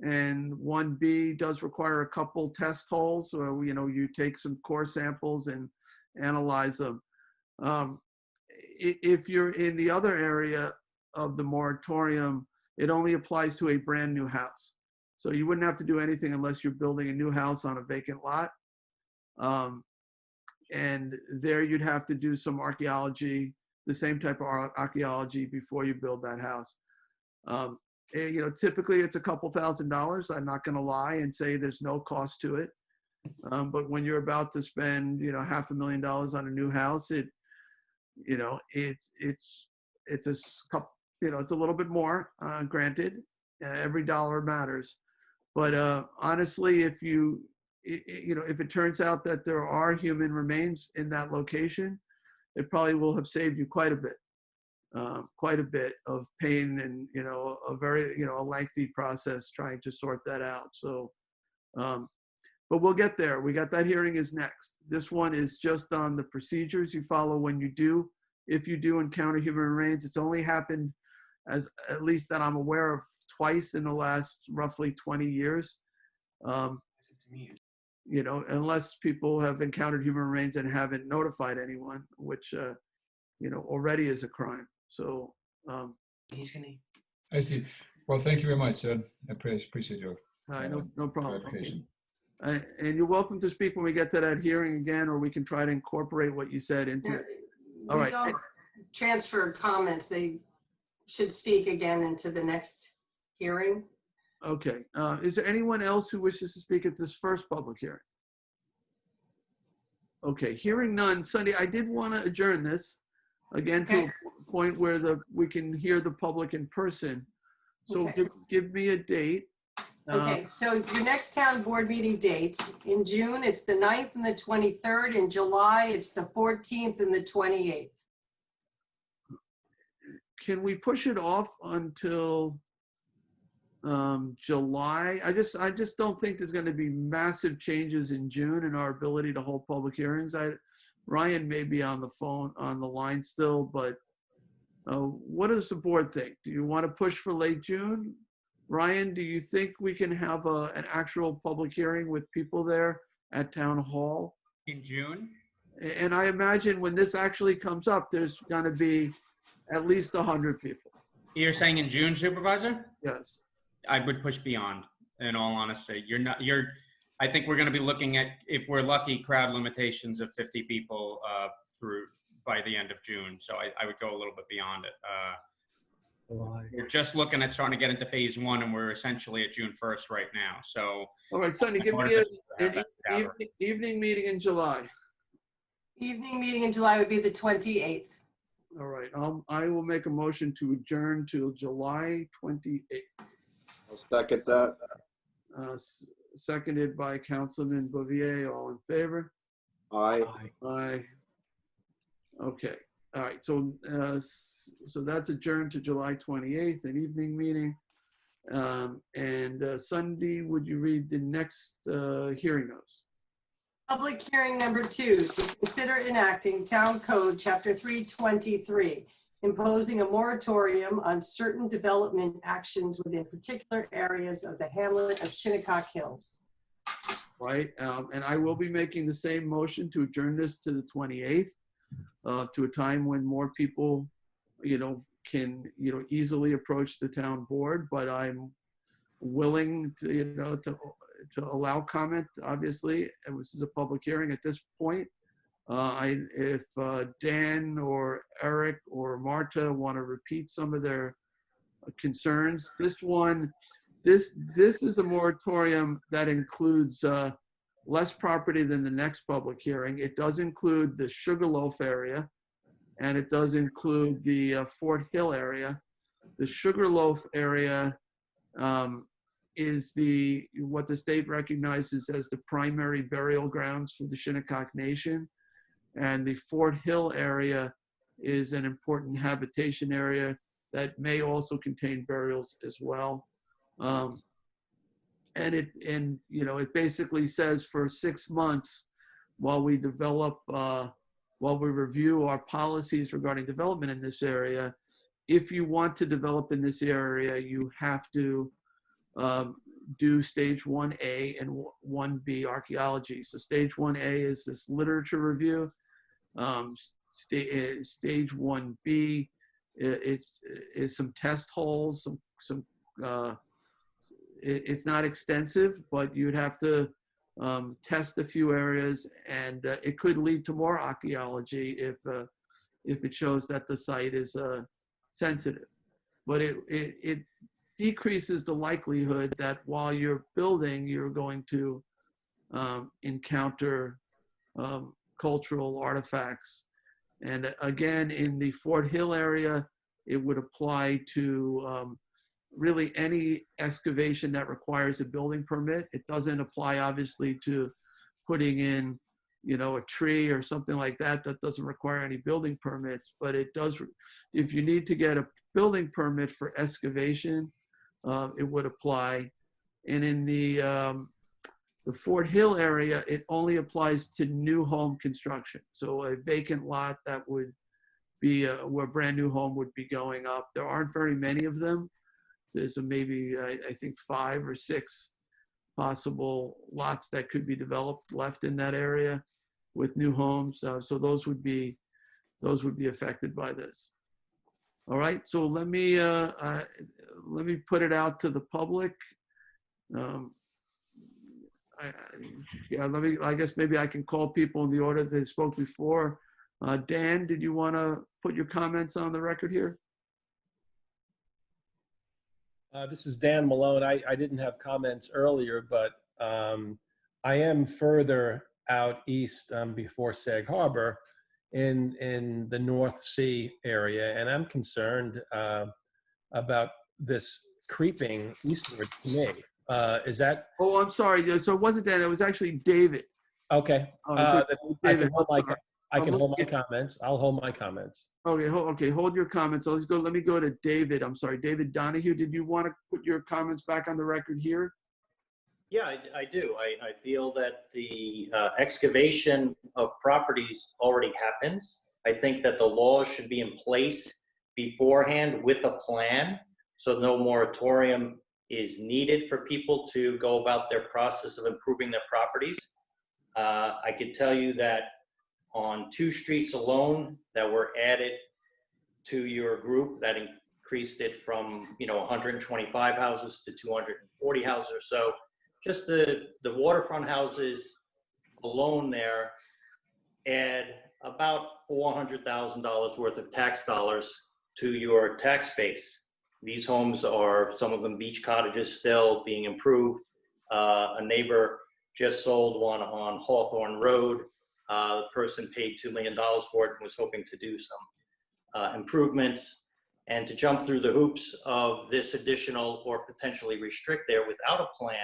and 1B does require a couple test holes. So, you know, you take some core samples and analyze them. If you're in the other area of the moratorium, it only applies to a brand new house. So you wouldn't have to do anything unless you're building a new house on a vacant lot. And there you'd have to do some archaeology, the same type of archaeology before you build that house. And, you know, typically it's a couple $1,000s. I'm not going to lie and say there's no cost to it. But when you're about to spend, you know, $500,000 on a new house, it, you know, it's a couple, you know, it's a little bit more, granted. Every dollar matters. But honestly, if you know, if it turns out that there are human remains in that location, it probably will have saved you quite a bit of pain and, you know, a very, you know, a lengthy process trying to sort that out. So, but we'll get there. We got that hearing is next. This one is just on the procedures you follow when you do, if you do encounter human remains. It's only happened, as at least that I'm aware of, twice in the last roughly 20 years. You know, unless people have encountered human remains and haven't notified anyone, which, you know, already is a crime. So, I see. Well, thank you very much. I appreciate your No problem. clarification. And you're welcome to speak when we get to that hearing again, or we can try to incorporate what you said into it. All We right. don't transfer comments. They should speak again into the next hearing. Okay. Is there anyone else who wishes to speak at this first public hearing? Okay, hearing none. Sunday, I did want to adjourn this again to a point where we can hear the public in person. So Okay. give me a date. Okay, so your next town board meeting dates, in June, it's the 9th and the 23rd. In July, it's the 14th and the 28th. Can we push it off until July? I just don't think there's going to be massive changes in June in our ability to hold public hearings. Ryan may be on the line still, but what does the board think? Do you want to push for late June? Ryan, do you think we can have an actual public hearing with people there at Town Hall? In June? And I imagine when this actually comes up, there's going to be at least 100 people. You're saying in June, Supervisor? Yes. I would push beyond, in all honesty. I think we're going to be looking at, if we're lucky, crowd limitations of 50 people by the end of June. So I would go a little bit beyond it. We're just looking at starting to get into phase 1, and we're essentially at June 1st right now. So, all right, Sonny, give me an evening meeting in July. Evening meeting in July would be the 28th. All right, I will make a motion to adjourn till July 28th. I'll second that. Seconded by Councilman Bouvier. All in favor? Aye. Aye. Okay. All right. So that's adjourned to July 28th, an evening meeting. Sunday, would you read the next hearing notice? Public hearing number 2, to consider enacting Town Code Chapter 323, imposing a moratorium on certain development actions within particular areas of the hamlet of Shinnecock Hills. Right. And I will be making the same motion to adjourn this to the 28th, to a time when more people, can, easily approach the town board. But I'm willing to, to allow comment, obviously. And this is a public hearing at this point. If Dan or Eric or Marta want to repeat some of their concerns, this is a moratorium that includes less property than the next public hearing. It does include the Sugarloaf area, and it does include the Fort Hill area. The Sugarloaf area is what the state recognizes as the primary burial grounds for the Shinnecock Nation. And the Fort Hill area is an important habitation area that may also contain burials as well. It basically says for 6 months while we review our policies regarding development in this area, if you want to develop in this area, you have to do stage 1A and 1B archaeology. So stage 1A is this literature review. Stage 1B is some test holes, it's not extensive, but you'd have to test a few areas, and it could lead to more archaeology if it shows that the site is sensitive. But it decreases the likelihood that while you're building, you're going to encounter cultural artifacts. And again, in the Fort Hill area, it would apply to really any excavation that requires a building permit. It doesn't apply, obviously, to putting in, a tree or something like that. That doesn't require any building permits, but it does. If you need to get a building permit for excavation, it would apply. And in the Fort Hill area, it only applies to new home construction. So a vacant lot that would be where a brand new home would be going up. There aren't very many of them. There's maybe, I think, 5 or 6 possible lots that could be developed left in that area with new homes. So those would be affected by this. All right, so let me let me put it out to the public. Yeah, I guess maybe I can call people in the order they spoke before. Dan, did you want to put your comments on the record here? This is Dan Malone. I didn't have comments earlier, but I am further out east before Sag Harbor in the North Sea area, and I'm concerned about this creeping eastward to me. Is that? Oh, I'm sorry. So it wasn't Dan. It was actually David. Okay. So David, I can hold my comments. I'll hold my comments. Okay, hold your comments. Let's go. Let me go to David. I'm sorry, David Donahue. Did you want to put your comments back on the record here? Yeah, I do. I feel that the excavation of properties already happens. I think that the laws should be in place beforehand with a plan, so no moratorium is needed for people to go about their process of improving their properties. I could tell you that on 2 streets alone that were added to your group, that increased it from 125 houses to 240 houses or so. Just the waterfront houses alone there add about $400,000 worth of tax dollars to your tax base. These homes are, some of them beach cottages still being improved. A neighbor just sold one on Hawthorne Road. The person paid $2 million for it and was hoping to do some improvements. And to jump through the hoops of this additional or potentially restrict there without a plan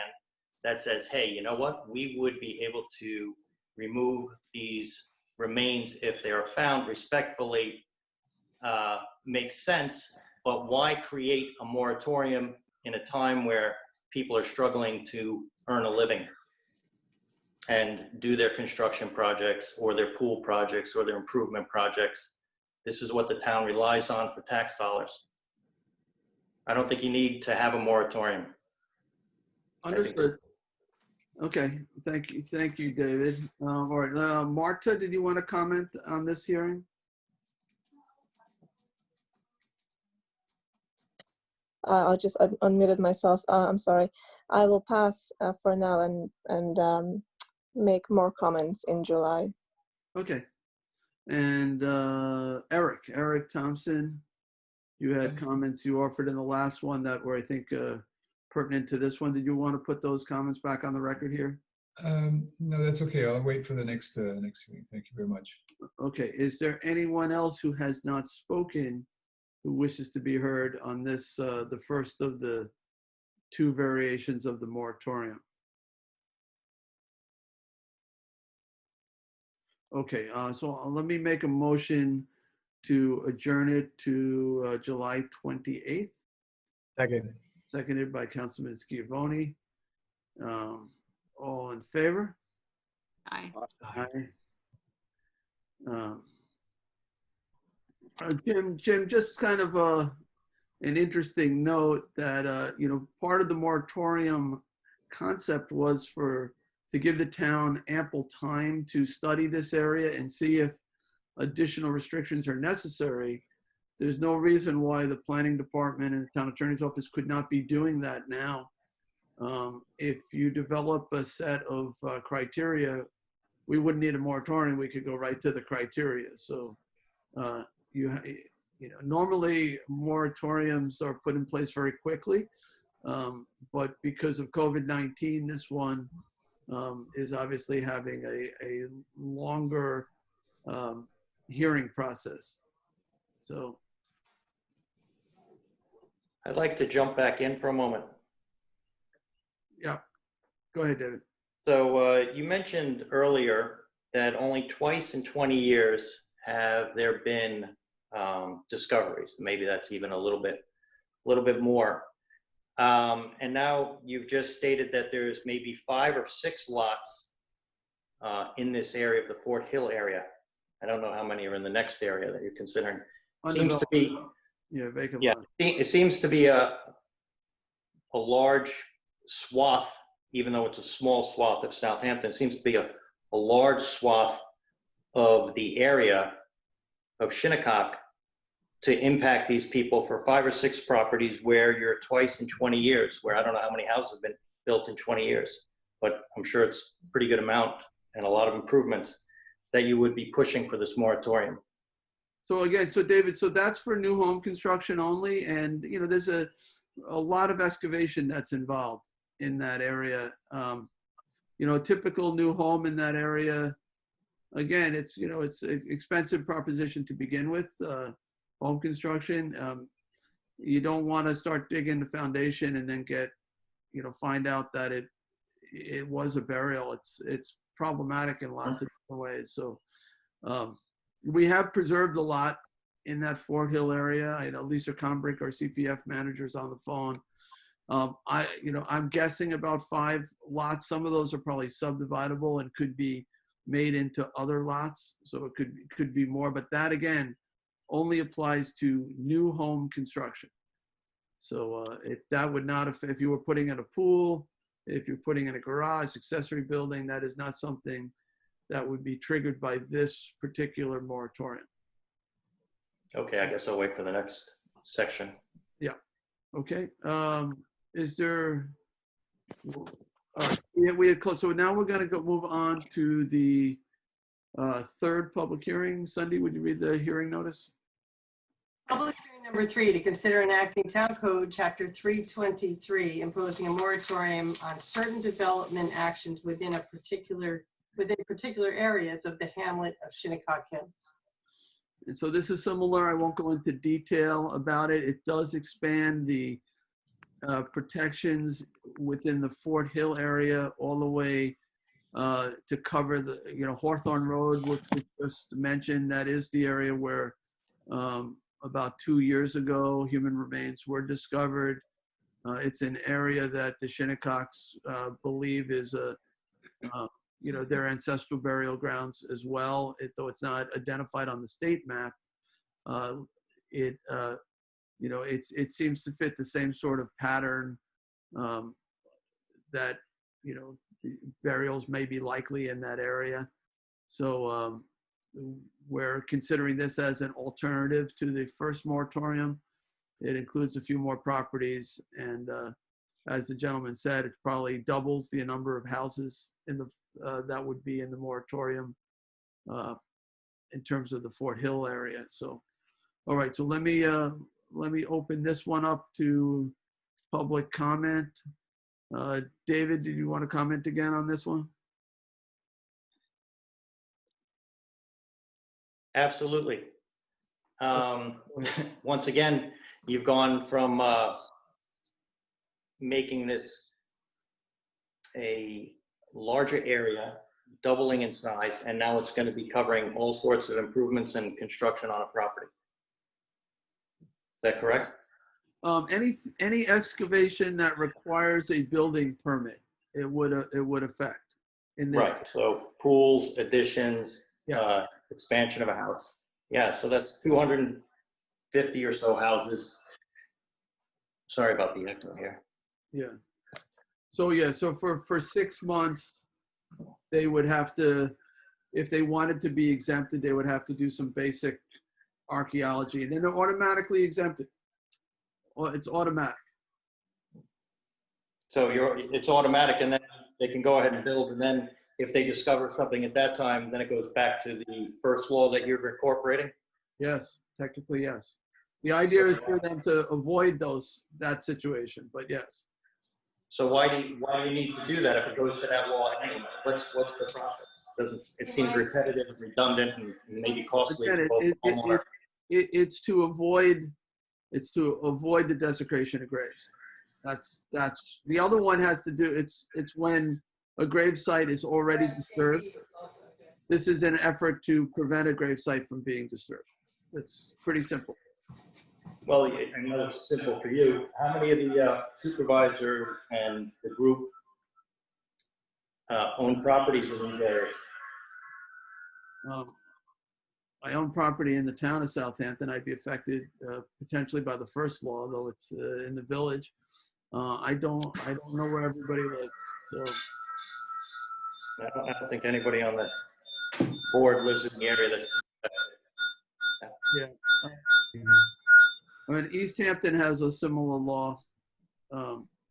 that says, hey, you know what, we would be able to remove these remains if they are found respectfully, makes sense. But why create a moratorium in a time where people are struggling to earn a living and do their construction projects or their pool projects or their improvement projects? This is what the town relies on for tax dollars. I don't think you need to have a moratorium. Understood. Okay, thank you, David. All right, Marta, did you want to comment on this hearing? I just unmuted myself. I'm sorry. I will pass for now and make more comments in July. Okay. And Eric Thompson, you had comments you offered in the last one that were, I think, pertinent to this one. Did you want to put those comments back on the record here? No, that's okay. I'll wait for the next hearing. Thank you very much. Okay. Is there anyone else who has not spoken who wishes to be heard on this, the first of the 2 variations of the moratorium? Okay, so let me make a motion to adjourn it to July 28th. Second. Seconded by Councilman Schiavone. All in favor? Aye. Aye. Jim, just kind of an interesting note that, part of the moratorium concept was to give the town ample time to study this area and see if additional restrictions are necessary. There's no reason why the planning department and the town attorney's office could not be doing that now. If you develop a set of criteria, we wouldn't need a moratorium. We could go right to the criteria. So, normally moratoriums are put in place very quickly, but because of COVID-19, this one is obviously having a longer hearing process. So. I'd like to jump back in for a moment. Yeah, go ahead, David. So you mentioned earlier that only twice in 20 years have there been discoveries. Maybe that's even a little bit more. And now you've just stated that there's maybe 5 or 6 lots in this area of the Fort Hill area. I don't know how many are in the next area that you're considering. Seems to be, vacant yeah, lot. it seems to be a large swath, even though it's a small swath of Southampton. It seems to be a large swath of the area of Shinnecock to impact these people for 5 or 6 properties where you're twice in 20 years, where I don't know how many houses have been built in 20 years, but I'm sure it's a pretty good amount and a lot of improvements that you would be pushing for this moratorium. So again, so David, so that's for new home construction only, and you know, there's a lot of excavation that's involved in that area. You know, a typical new home in that area, again, it's, you know, it's an expensive proposition to begin with, home construction. You don't want to start digging the foundation and then get, you know, find out that it was a burial. It's problematic in lots of different ways. So we have preserved a lot in that Fort Hill area. I know Lisa Combrick, our CPF manager, is on the phone. I'm guessing about 5 lots. Some of those are probably subdividable and could be made into other lots. So it could be more, but that again only applies to new home construction. So that would not affect if you were putting in a pool, if you're putting in a garage, accessory building, that is not something that would be triggered by this particular moratorium. Okay, I guess I'll wait for the next section. Yeah. Okay. Is there? All right. Yeah, we had close. So now we're going to move on to the third public hearing. Sunday, would you read the hearing notice? Public hearing number 3, to consider enacting Town Code Chapter 323, imposing a moratorium on certain development actions within particular areas of the hamlet of Shinnecock Hills. And so this is similar. I won't go into detail about it. It does expand the protections within the Fort Hill area all the way to cover the, you know, Hawthorne Road, which we just mentioned. That is the area where about 2 years ago, human remains were discovered. It's an area that the Shinnecocks believe is you know, their ancestral burial grounds as well. Though it's not identified on the state map, you know, it seems to fit the same sort of pattern that, you know, burials may be likely in that area. So we're considering this as an alternative to the first moratorium. It includes a few more properties, and as the gentleman said, it probably doubles the number of houses in the that would be in the moratorium in terms of the Fort Hill area. So, all right. So let me open this one up to public comment. David, did you want to comment again on this one? Absolutely. Once again, you've gone from making this a larger area, doubling in size, and now it's going to be covering all sorts of improvements and construction on a property. Is that correct? Any excavation that requires a building permit, it would affect in this. Right. So pools, additions, Yes. expansion of a house. Yeah. So that's 250 or so houses. Sorry about the echo here. Yeah. So yeah. So for 6 months, they would have to, if they wanted to be exempted, they would have to do some basic archaeology, and then they're automatically exempted. Well, it's automatic. So it's automatic, and then they can go ahead and build, and then if they discover something at that time, then it goes back to the first law that you're incorporating? Yes, technically, yes. The idea is for them to avoid that situation, but yes. So why do you need to do that if it goes to that law anyway? What's the process? It seems repetitive and redundant and maybe costly to both the homeowner. It's to avoid the desecration of graves. That's the other one has to do. It's when a grave site is already disturbed. This is an effort to prevent a grave site from being disturbed. It's pretty simple. Well, I know it's simple for you. How many of the supervisor and the group own properties in these areas? I own property in the town of Southampton. I'd be affected potentially by the first law, though it's in the village. I don't know where everybody lives. So. I don't think anybody on the board lives in the area that's. Yeah. I mean, East Hampton has a similar law,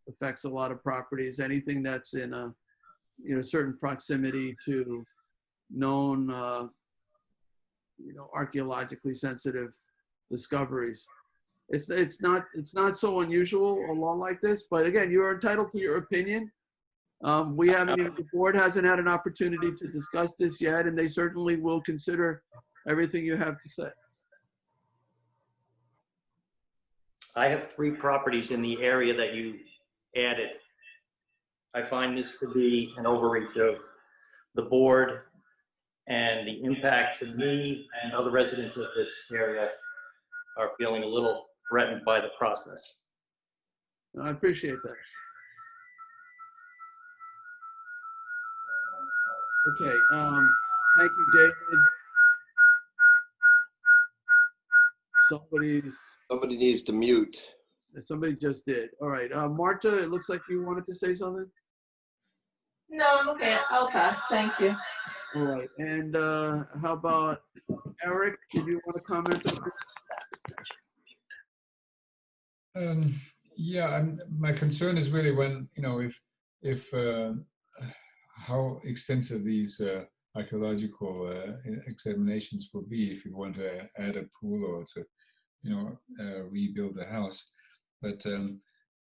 affects a lot of properties. Anything that's in a, certain proximity to known, archaeologically sensitive discoveries. It's not so unusual, a law like this, but again, you are entitled to your opinion. The board hasn't had an opportunity to discuss this yet, and they certainly will consider everything you have to say. I have 3 properties in the area that you added. I find this to be an overreach of the board, and the impact to me and other residents of this area are feeling a little threatened by the process. I appreciate that. Okay, thank you, David. Somebody needs to mute. Somebody just did. All right, Marta, it looks like you wanted to say something. No, I'm okay. I'll pass. Thank you. All right, and how about Eric? Did you want to comment on this? Yeah, my concern is really when, if how extensive these archaeological examinations will be if you want to add a pool or to, rebuild the house. But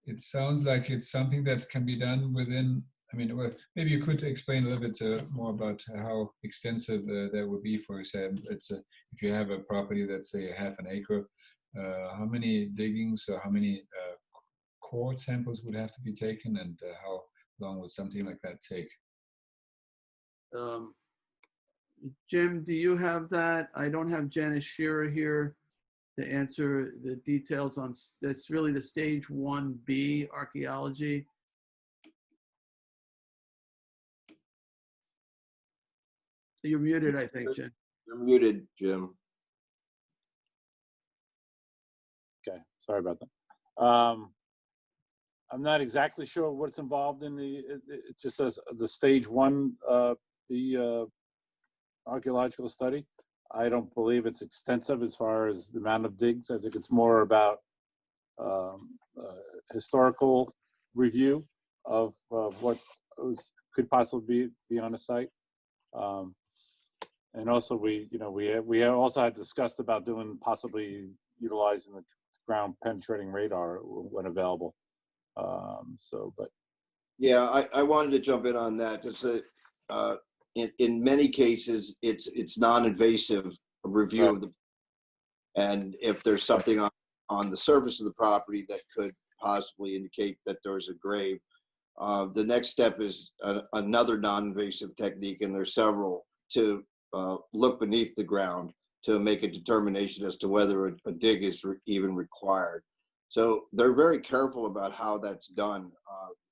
it sounds like it's something that can be done within, well, maybe you could explain a little bit more about how extensive that would be. For example, if you have a property that's, say, half an acre, how many diggings or how many core samples would have to be taken, and how long would something like that take? Jim, do you have that? I don't have Janice Shearer here to answer the details on, that's really the stage 1B archaeology. You're muted, I think, Jim. You're muted, Jim. Okay, sorry about that. I'm not exactly sure what's involved in it just says the stage 1, the archaeological study. I don't believe it's extensive as far as the amount of digs. I think it's more about historical review of what could possibly be on the site. And also we also had discussed about possibly utilizing the ground penetrating radar when available. Yeah, I wanted to jump in on that. Just that in many cases, it's non-invasive review of the, and if there's something on the surface of the property that could possibly indicate that there's a grave, the next step is another non-invasive technique, and there's several, to look beneath the ground to make a determination as to whether a dig is even required. So they're very careful about how that's done,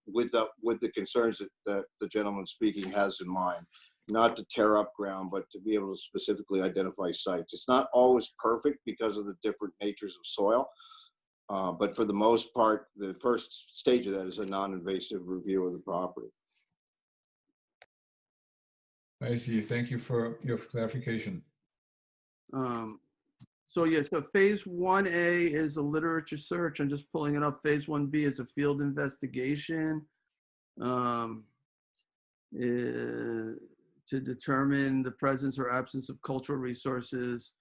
with the concerns that the gentleman speaking has in mind, not to tear up ground, but to be able to specifically identify sites. It's not always perfect because of the different natures of soil, but for the most part, the first stage of that is a non-invasive review of the property. I see. Thank you for your clarification. So phase 1A is a literature search. I'm just pulling it up. Phase 1B is a field investigation to determine the presence or absence of cultural resources.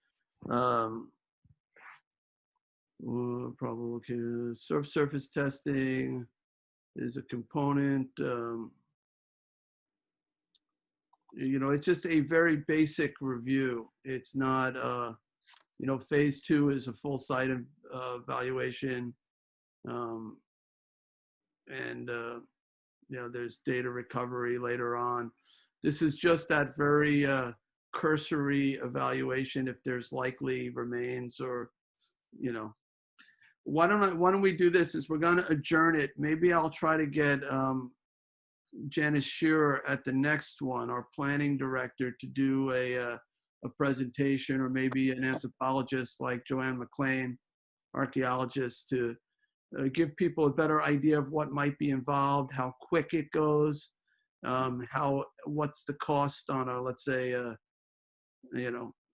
Probably surface testing is a component. It's just a very basic review. It's not, phase 2 is a full site evaluation. There's data recovery later on. This is just that very cursory evaluation if there's likely remains, or, why don't we do this? Is we're going to adjourn it. Maybe I'll try to get Janice Shearer at the next one, our planning director, to do a presentation, or maybe an anthropologist like Joanne McLean, archaeologist, to give people a better idea of what might be involved, how quick it goes, what's the cost on a, let's say,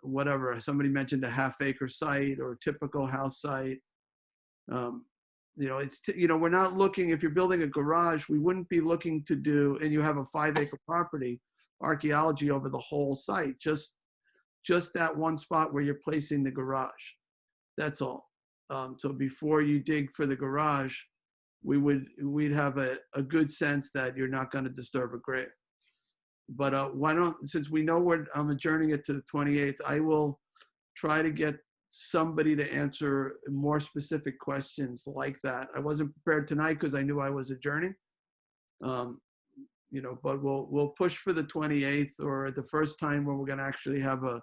whatever, somebody mentioned a half-acre site or typical house site. You know, we're not looking, if you're building a garage, we wouldn't be looking to do, and you have a 5-acre property, archaeology over the whole site, just that one spot where you're placing the garage. That's all. So before you dig for the garage, we'd have a good sense that you're not going to disturb a grave. But why don't, since we know I'm adjourning it to the 28th, I will try to get somebody to answer more specific questions like that. I wasn't prepared tonight because I knew I was adjourning. You know, but we'll push for the 28th, or the first time where we're going to actually have a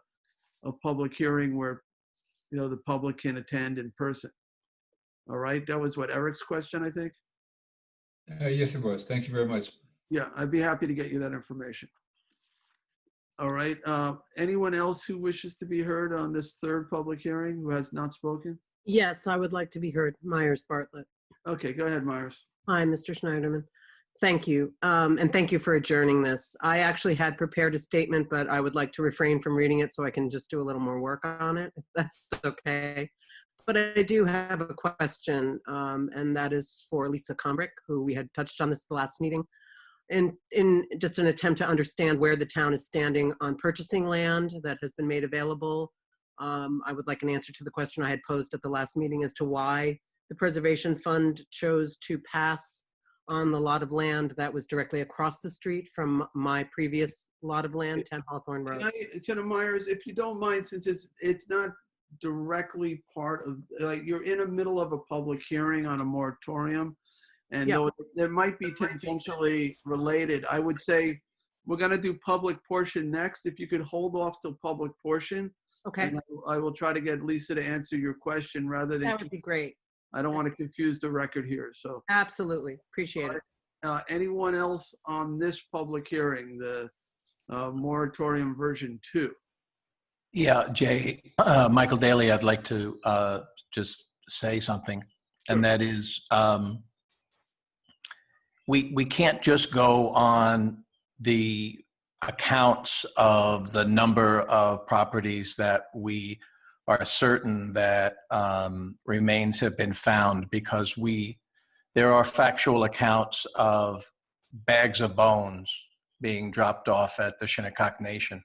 public hearing where, you know, the public can attend in person. All right, that was what, Eric's question, I think? Yes, it was. Thank you very much. Yeah, I'd be happy to get you that information. All right, anyone else who wishes to be heard on this third public hearing who has not spoken? Yes, I would like to be heard. Myers Bartlett. Okay, go ahead, Myers. Hi, Mr. Schneiderman. Thank you. And thank you for adjourning this. I actually had prepared a statement, but I would like to refrain from reading it so I can just do a little more work on it, if that's okay. But I do have a question, and that is for Lisa Combrick, who we had touched on this the last meeting. In just an attempt to understand where the town is standing on purchasing land that has been made available. I would like an answer to the question I had posed at the last meeting as to why the Preservation Fund chose to pass on the lot of land that was directly across the street from my previous lot of land, 10 Hawthorne Road. Jenna Myers, if you don't mind, since it's not directly part of, like, you're in the middle of a public hearing on a moratorium, and Yeah. though there might be tangentially related, I would say we're going to do public portion next. If you could hold off till public portion. Okay. And I will try to get Lisa to answer your question rather than. That would be great. I don't want to confuse the record here, so. Absolutely. Appreciate it. Anyone else on this public hearing, the moratorium version 2? Yeah, Jay, Michael Daly, I'd like to just say something, and that is we can't just go on the accounts of the number of properties that we are certain that remains have been found, because there are factual accounts of bags of bones being dropped off at the Shinnecock Nation,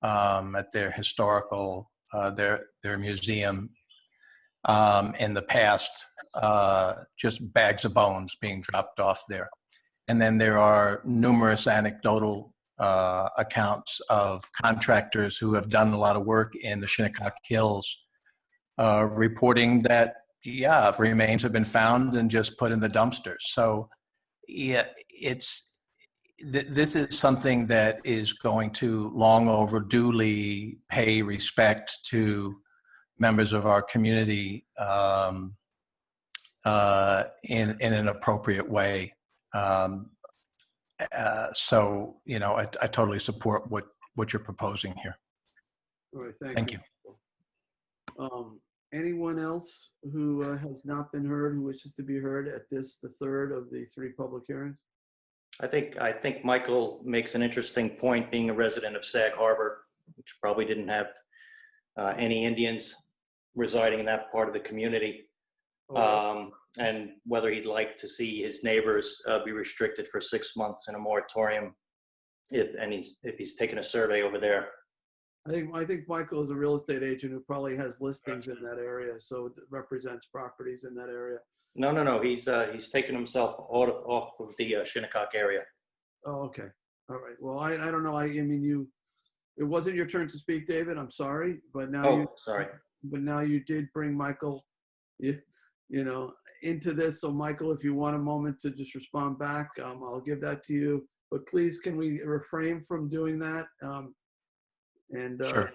at their historical, their museum in the past, just bags of bones being dropped off there. And then there are numerous anecdotal accounts of contractors who have done a lot of work in the Shinnecock Hills, reporting that, yeah, remains have been found and just put in the dumpsters. So yeah, this is something that is going to long overduely pay respect to members of our community in an appropriate way. So, you know, I totally support what you're proposing here. All right, Thank you. Anyone else who has not been heard, who wishes to be heard at this, the third of the 3 public hearings? I think Michael makes an interesting point, being a resident of Sag Harbor, which probably didn't have any Indians residing in that part of the community. And whether he'd like to see his neighbors be restricted for 6 months in a moratorium, if he's taken a survey over there. I think Michael is a real estate agent who probably has listings in that area, so it represents properties in that area. No. He's taken himself off of the Shinnecock area. Oh, okay. All right. Well, I don't know. I mean, it wasn't your turn to speak, David. I'm sorry, but now sorry. But now you did bring Michael, you know, into this. So Michael, if you want a moment to just respond back, I'll give that to you. But please, can we refrain from doing that? Sure.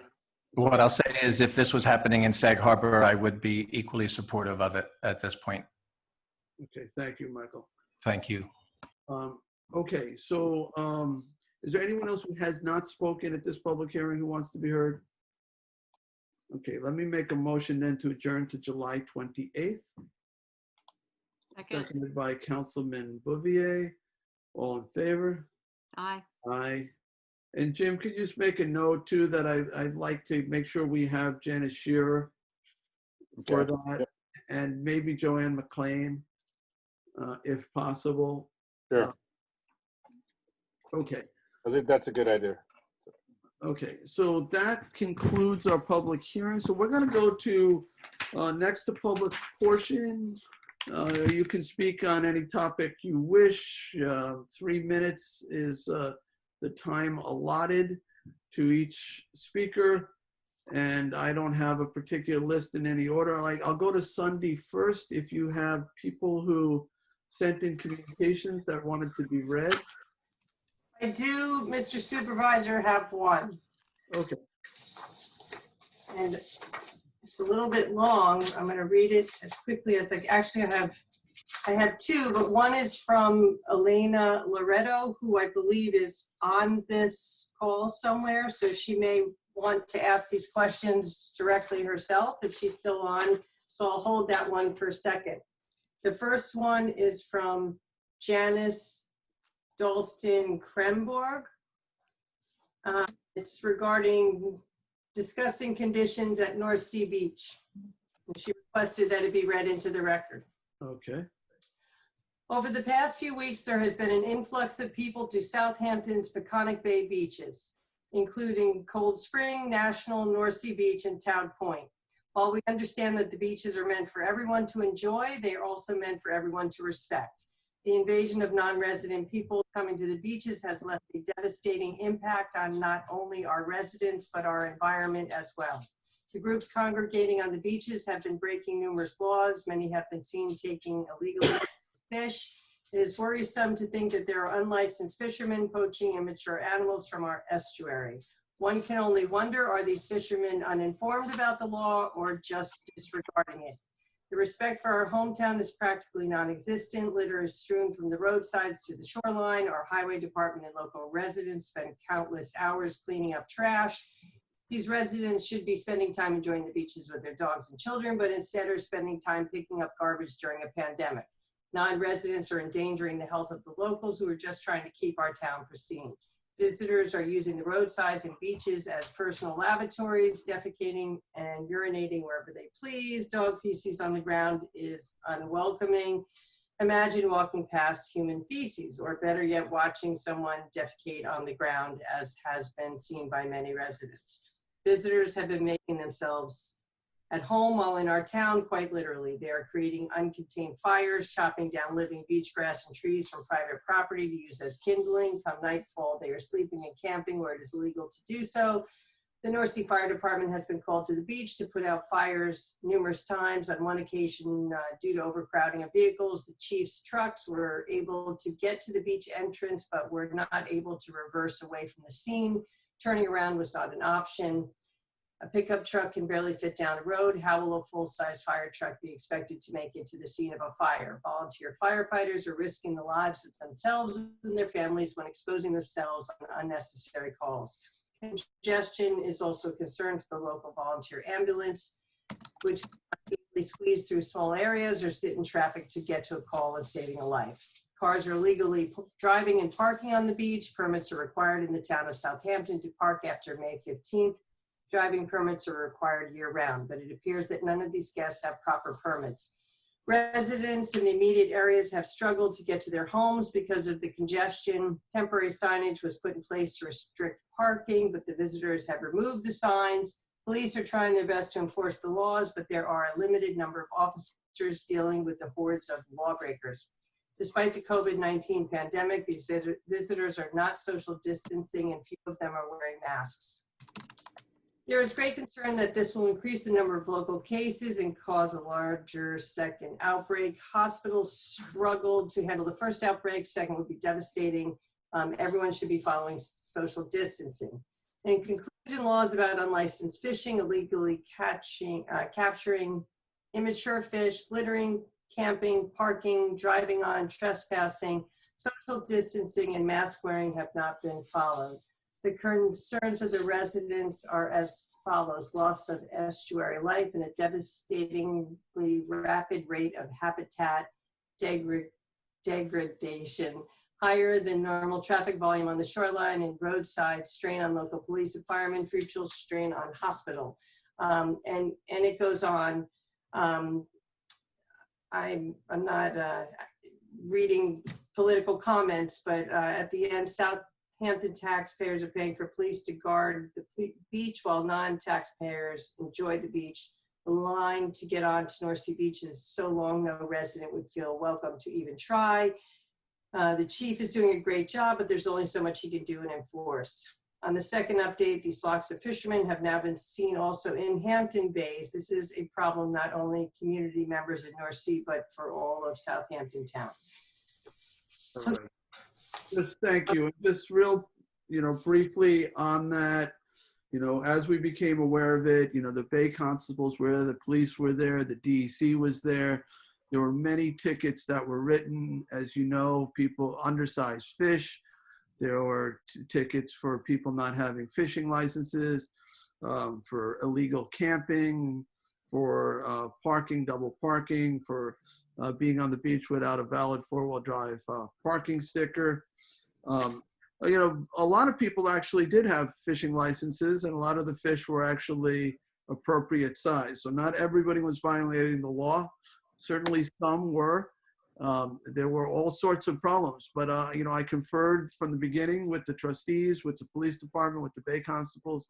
What I'll say is, if this was happening in Sag Harbor, I would be equally supportive of it at this point. Okay. Thank you, Michael. Thank you. Okay. So is there anyone else who has not spoken at this public hearing who wants to be heard? Okay, let me make a motion then to adjourn to July 28th. Seconded by Councilman Bouvier. All in favor? Aye. Aye. And Jim, could you just make a note too that I'd like to make sure we have Janice Shearer for Okay. that, and maybe Joanne McLean, if possible. Sure. Okay. I think that's a good idea. Okay, so that concludes our public hearing. So we're going to go to next to public portion. You can speak on any topic you wish. 3 minutes is the time allotted to each speaker. And I don't have a particular list in any order. I'll go to Sunday first if you have people who sent in communications that wanted to be read. I do, Mr. Supervisor, have one. Okay. And it's a little bit long. I'm going to read it as quickly as I have two, but one is from Elena Loretto, who I believe is on this call somewhere. So she may want to ask these questions directly herself if she's still on. So I'll hold that one for a second. The first one is from Janice Dalston Kremborg. It's regarding discussing conditions at North Sea Beach. And she requested that it be read into the record. Okay. Over the past few weeks, there has been an influx of people to Southampton's Peconic Bay beaches, including Cold Spring, National, North Sea Beach, and Town Point. While we understand that the beaches are meant for everyone to enjoy, they are also meant for everyone to respect. The invasion of non-resident people coming to the beaches has left a devastating impact on not only our residents, but our environment as well. The groups congregating on the beaches have been breaking numerous laws. Many have been seen taking illegal fish. It is worrisome to think that there are unlicensed fishermen poaching immature animals from our estuary. One can only wonder, are these fishermen uninformed about the law or just disregarding it? The respect for our hometown is practically non-existent. Litter is strewn from the roadsides to the shoreline. Our highway department and local residents spend countless hours cleaning up trash. These residents should be spending time enjoying the beaches with their dogs and children, but instead are spending time picking up garbage during a pandemic. Non-residents are endangering the health of the locals who are just trying to keep our town pristine. Visitors are using the roadsides and beaches as personal lavatories, defecating and urinating wherever they please. Dog feces on the ground is unwelcoming. Imagine walking past human feces, or better yet, watching someone defecate on the ground, as has been seen by many residents. Visitors have been making themselves at home while in our town, quite literally. They are creating uncontained fires, chopping down living beach grass and trees from private property to use as kindling. Come nightfall, they are sleeping and camping where it is illegal to do so. The North Sea Fire Department has been called to the beach to put out fires numerous times. On one occasion, due to overcrowding of vehicles, the chief's trucks were able to get to the beach entrance, but were not able to reverse away from the scene. Turning around was not an option. A pickup truck can barely fit down a road. How will a full-size fire truck be expected to make it to the scene of a fire? Volunteer firefighters are risking the lives of themselves and their families when exposing themselves on unnecessary calls. Congestion is also a concern for the local volunteer ambulance, which easily squeeze through small areas or sit in traffic to get to a call and saving a life. Cars are illegally driving and parking on the beach. Permits are required in the town of Southampton to park after May 15th. Driving permits are required year-round, but it appears that none of these guests have proper permits. Residents in the immediate areas have struggled to get to their homes because of the congestion. Temporary signage was put in place to restrict parking, but the visitors have removed the signs. Police are trying their best to enforce the laws, but there are a limited number of officers dealing with the hordes of lawbreakers. Despite the COVID-19 pandemic, these visitors are not social distancing and few of them are wearing masks. There is great concern that this will increase the number of local cases and cause a larger second outbreak. Hospitals struggled to handle the first outbreak. Second would be devastating. Everyone should be following social distancing. In conclusion, laws about unlicensed fishing, illegally capturing immature fish, littering, camping, parking, driving on, trespassing, social distancing, and mask wearing have not been followed. The concerns of the residents are as follows: loss of estuary life and a devastatingly rapid rate of habitat degradation, higher than normal traffic volume on the shoreline and roadside, strain on local police and firemen, future strain on hospital. And it goes on. I'm not reading political comments, but at the end, Southampton taxpayers are paying for police to guard the beach while non-taxpayers enjoy the beach. The line to get on to North Sea Beach is so long no resident would feel welcome to even try. The chief is doing a great job, but there's only so much he can do and enforce. On the second update, these flocks of fishermen have now been seen also in Hampton Bays. This is a problem not only community members at North Sea, but for all of Southampton town. All right. Just thank you. Just real, briefly on that, as we became aware of it, the Bay constables were there, the police were there, the DEC was there. There were many tickets that were written, as you know, people undersized fish. There were tickets for people not having fishing licenses, for illegal camping, for parking, double parking, for being on the beach without a valid four-wheel drive parking sticker. A lot of people actually did have fishing licenses, and a lot of the fish were actually appropriate size. So not everybody was violating the law. Certainly some were. There were all sorts of problems, but I conferred from the beginning with the trustees, with the police department, with the Bay constables,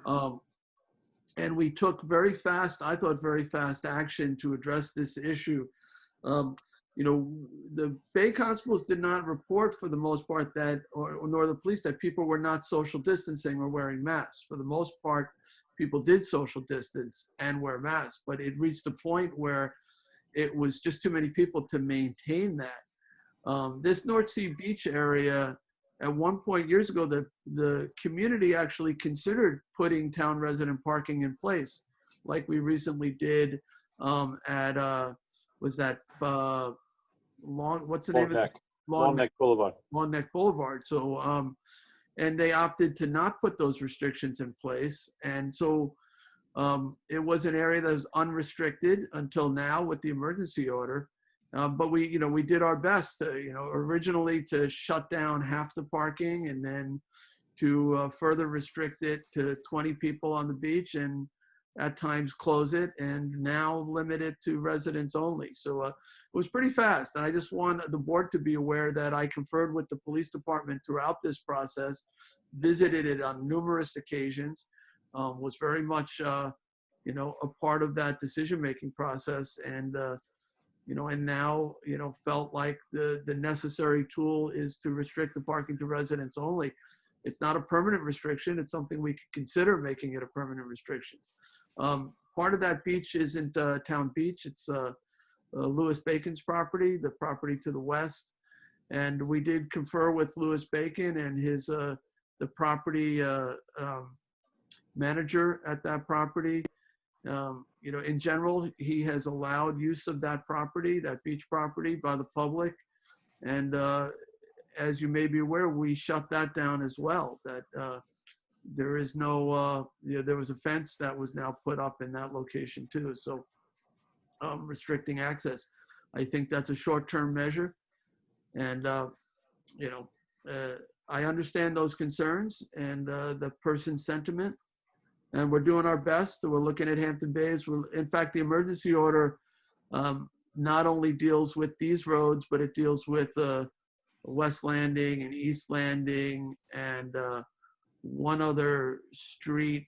and we took very fast action to address this issue. The Bay constables did not report for the most part that, nor the police, that people were not social distancing or wearing masks. For the most part, people did social distance and wear masks, but it reached a point where it was just too many people to maintain that. This North Sea Beach area, at one point years ago, the community actually considered putting town resident parking in place, like we recently did at, was that what's the name of it? Long Neck Boulevard. Long Neck Boulevard. So, and they opted to not put those restrictions in place. And so it was an area that was unrestricted until now with the emergency order. But we did our best to, originally to shut down half the parking and then to further restrict it to 20 people on the beach and at times close it and now limit it to residents only. So it was pretty fast. And I just want the board to be aware that I conferred with the police department throughout this process, visited it on numerous occasions, was very much, a part of that decision-making process. And, and now, felt like the necessary tool is to restrict the parking to residents only. It's not a permanent restriction. It's something we could consider making it a permanent restriction. Part of that beach isn't Town Beach. It's Louis Bacon's property, the property to the west. And we did confer with Louis Bacon and his the property manager at that property. In general, he has allowed use of that property, that beach property, by the public. And as you may be aware, we shut that down as well. That there is no, there was a fence that was now put up in that location too. So restricting access. I think that's a short-term measure. And, I understand those concerns and the person's sentiment. And we're doing our best. We're looking at Hampton Bays. In fact, the emergency order not only deals with these roads, but it deals with West Landing and East Landing and one other street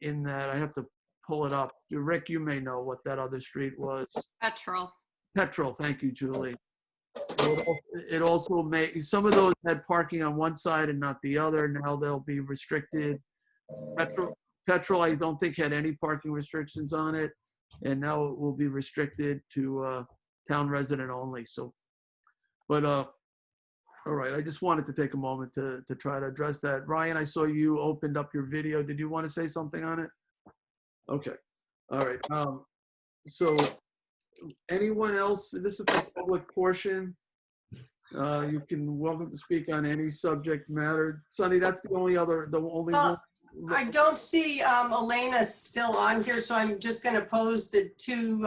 in that. I have to pull it up. Rick, you may know what that other street was. Petrol. Thank you, Julie. It also may, some of those had parking on one side and not the other. Now they'll be restricted. Petrol, I don't think had any parking restrictions on it, and now it will be restricted to town resident only. So, but all right, I just wanted to take a moment to try to address that. Ryan, I saw you opened up your video. Did you want to say something on it? Okay, all right. So anyone else? This is the public portion. You can welcome to speak on any subject matter. Sunny, that's the only one. I don't see Elena still on here, so I'm just going to pose the two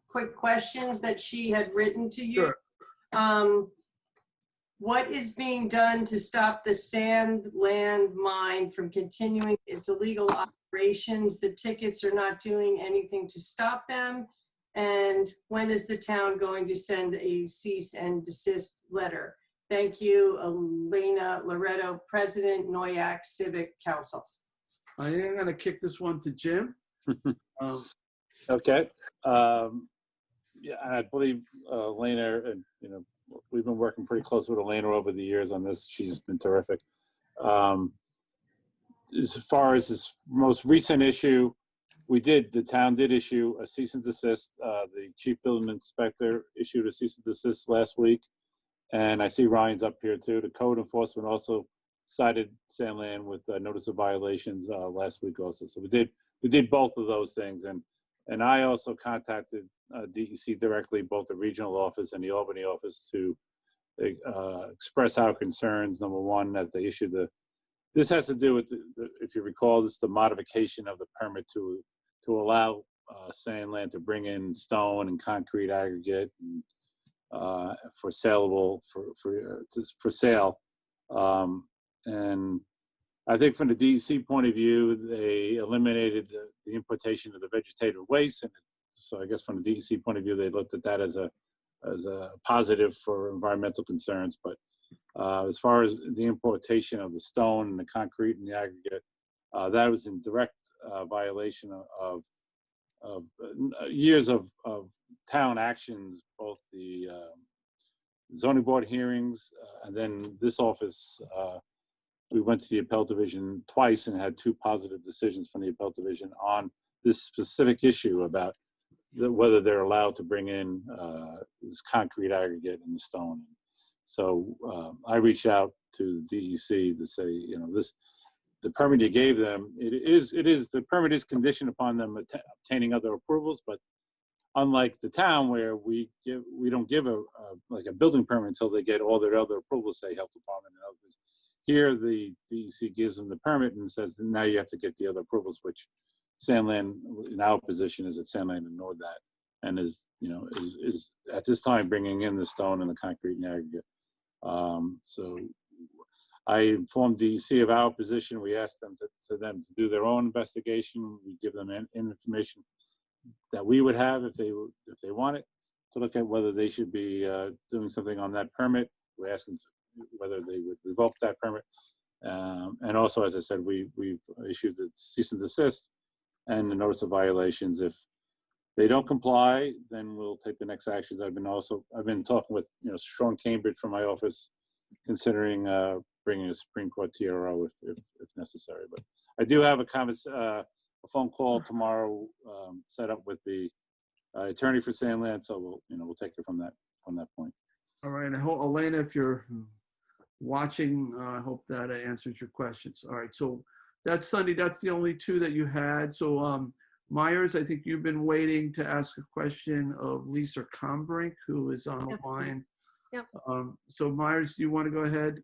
quick questions that she had written to you. Sure. What is being done to stop the sand land mine from continuing its illegal operations? The tickets are not doing anything to stop them. And when is the town going to send a cease and desist letter? Thank you, Elena Loretto, President, Noyak Civic Council. I am going to kick this one to Jim. Okay. Yeah, I believe Elena, and we've been working pretty close with Elena over the years on this. She's been terrific. As far as this most recent issue, the town did issue a cease and desist. The chief building inspector issued a cease and desist last week. And I see Ryan's up here too. The code enforcement also cited Sandland with notice of violations last week also. So we did both of those things. And I also contacted DEC directly, both the regional office and the Albany office, to express our concerns. Number one, that they issued this has to do with, if you recall, this is the modification of the permit to allow Sandland to bring in stone and concrete aggregate and, for saleable for sale. And I think from the DEC point of view, they eliminated the importation of the vegetative waste, and so I guess from the DEC point of view, they looked at that as a positive for environmental concerns. But as far as the importation of the stone and the concrete and the aggregate, that was in direct violation of years of town actions, both the zoning board hearings, and then this office. We went to the appellate division twice and had 2 positive decisions from the appellate division on this specific issue about whether they're allowed to bring in this concrete aggregate and the stone. So I reached out to DEC to say, the permit you gave them, the permit is conditioned upon them obtaining other approvals, but unlike the town where we don't give a building permit until they get all their other approvals, say health department and others. Here, the DEC gives them the permit and says now you have to get the other approvals, which Sandland, in our position, is that Sandland ignored that and is at this time bringing in the stone and the concrete and aggregate. So I informed DEC of our position. We asked them to do their own investigation. We give them information that we would have if they want it, to look at whether they should be doing something on that permit. We asked them whether they would revoke that permit. And also, as I said, we've issued the cease and desist and the notice of violations. If they don't comply, then we'll take the next actions. I've been talking with Sean Cambridge from my office, considering bringing a Supreme Court TRO if necessary. But I do have a phone call tomorrow set up with the attorney for Sandland, so we'll take it from that point. All right, I hope, Elena, if you're watching, I hope that answers your questions. All right, so that's Sunday. That's the only 2 that you had. So Myers, I think you've been waiting to ask a question of Lisa Combrink, who is on the line. Yep. So Myers, do you want to go ahead?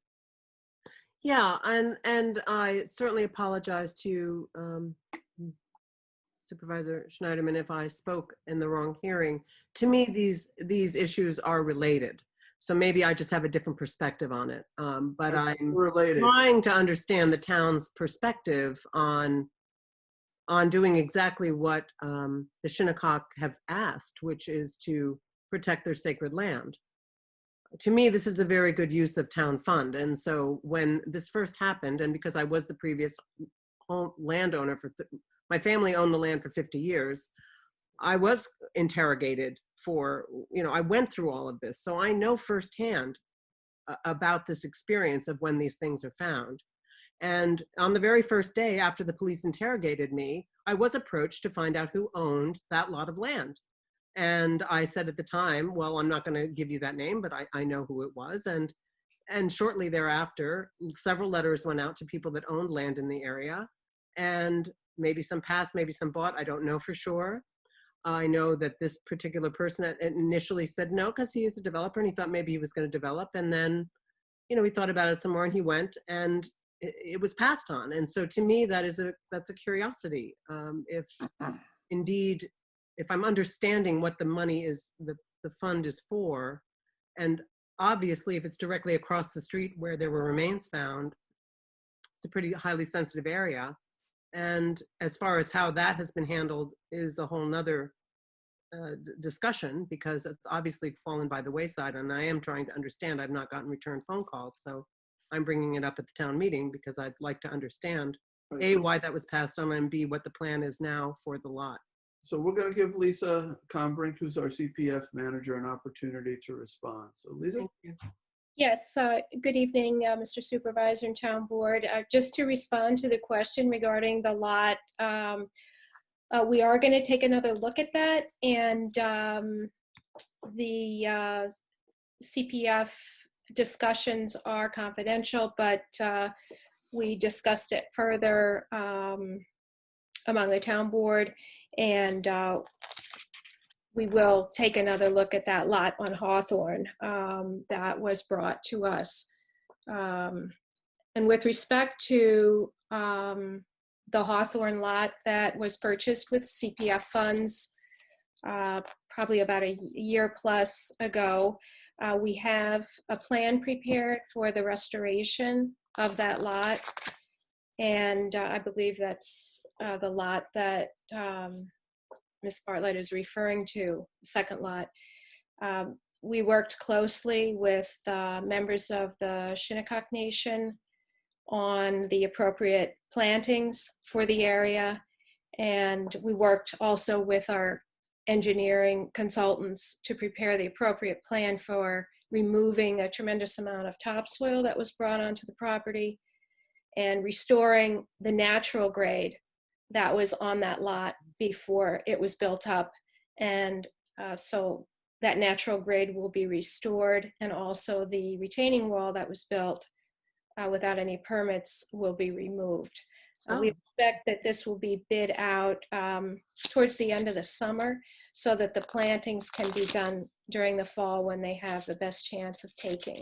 Yeah, and I certainly apologize to Supervisor Schneiderman if I spoke in the wrong hearing. To me, these issues are related. So maybe I just have a different perspective on it. But I'm trying to understand the town's perspective on doing exactly what the Shinnecock have asked, which is to protect their sacred land. To me, this is a very good use of town fund. And so when this first happened, and because I was the previous landowner my family owned the land for 50 years, I was interrogated I went through all of this. So I know firsthand about this experience of when these things are found. And on the very first day after the police interrogated me, I was approached to find out who owned that lot of land. And I said at the time, well, I'm not going to give you that name, but I know who it was. And shortly thereafter, several letters went out to people that owned land in the area. And maybe some passed, maybe some bought. I don't know for sure. I know that this particular person initially said no because he is a developer and he thought maybe he was going to develop. And then, he thought about it some more and he went and it was passed on. And so to me, that's a curiosity. If indeed, if I'm understanding what the money is, the fund is for, and obviously, if it's directly across the street where there were remains found, it's a pretty highly sensitive area. And as far as how that has been handled is a whole nother discussion, because it's obviously fallen by the wayside. And I am trying to understand. I've not gotten return phone calls, so I'm bringing it up at the town meeting because I'd like to understand A, why that was passed on, and B, what the plan is now for the lot. So we're going to give Lisa Combrink, who's our CPF manager, an opportunity to respond. So Lisa? Thank you. Yes, good evening, Mr. Supervisor and Town Board. Just to respond to the question regarding the lot, we are going to take another look at that, and the CPF discussions are confidential, but we discussed it further among the Town Board, and we will take another look at that lot on Hawthorne that was brought to us. And with respect to the Hawthorne lot that was purchased with CPF funds probably about a year plus ago, we have a plan prepared for the restoration of that lot. And I believe that's the lot that Ms. Bartlett is referring to, the second lot. We worked closely with members of the Shinnecock Nation on the appropriate plantings for the area. And we worked also with our engineering consultants to prepare the appropriate plan for removing a tremendous amount of topsoil that was brought onto the property and restoring the natural grade that was on that lot before it was built up. And so that natural grade will be restored, and also the retaining wall that was built without any permits will be removed. We expect that this will be bid out towards the end of the summer so that the plantings can be done during the fall when they have the best chance of taking.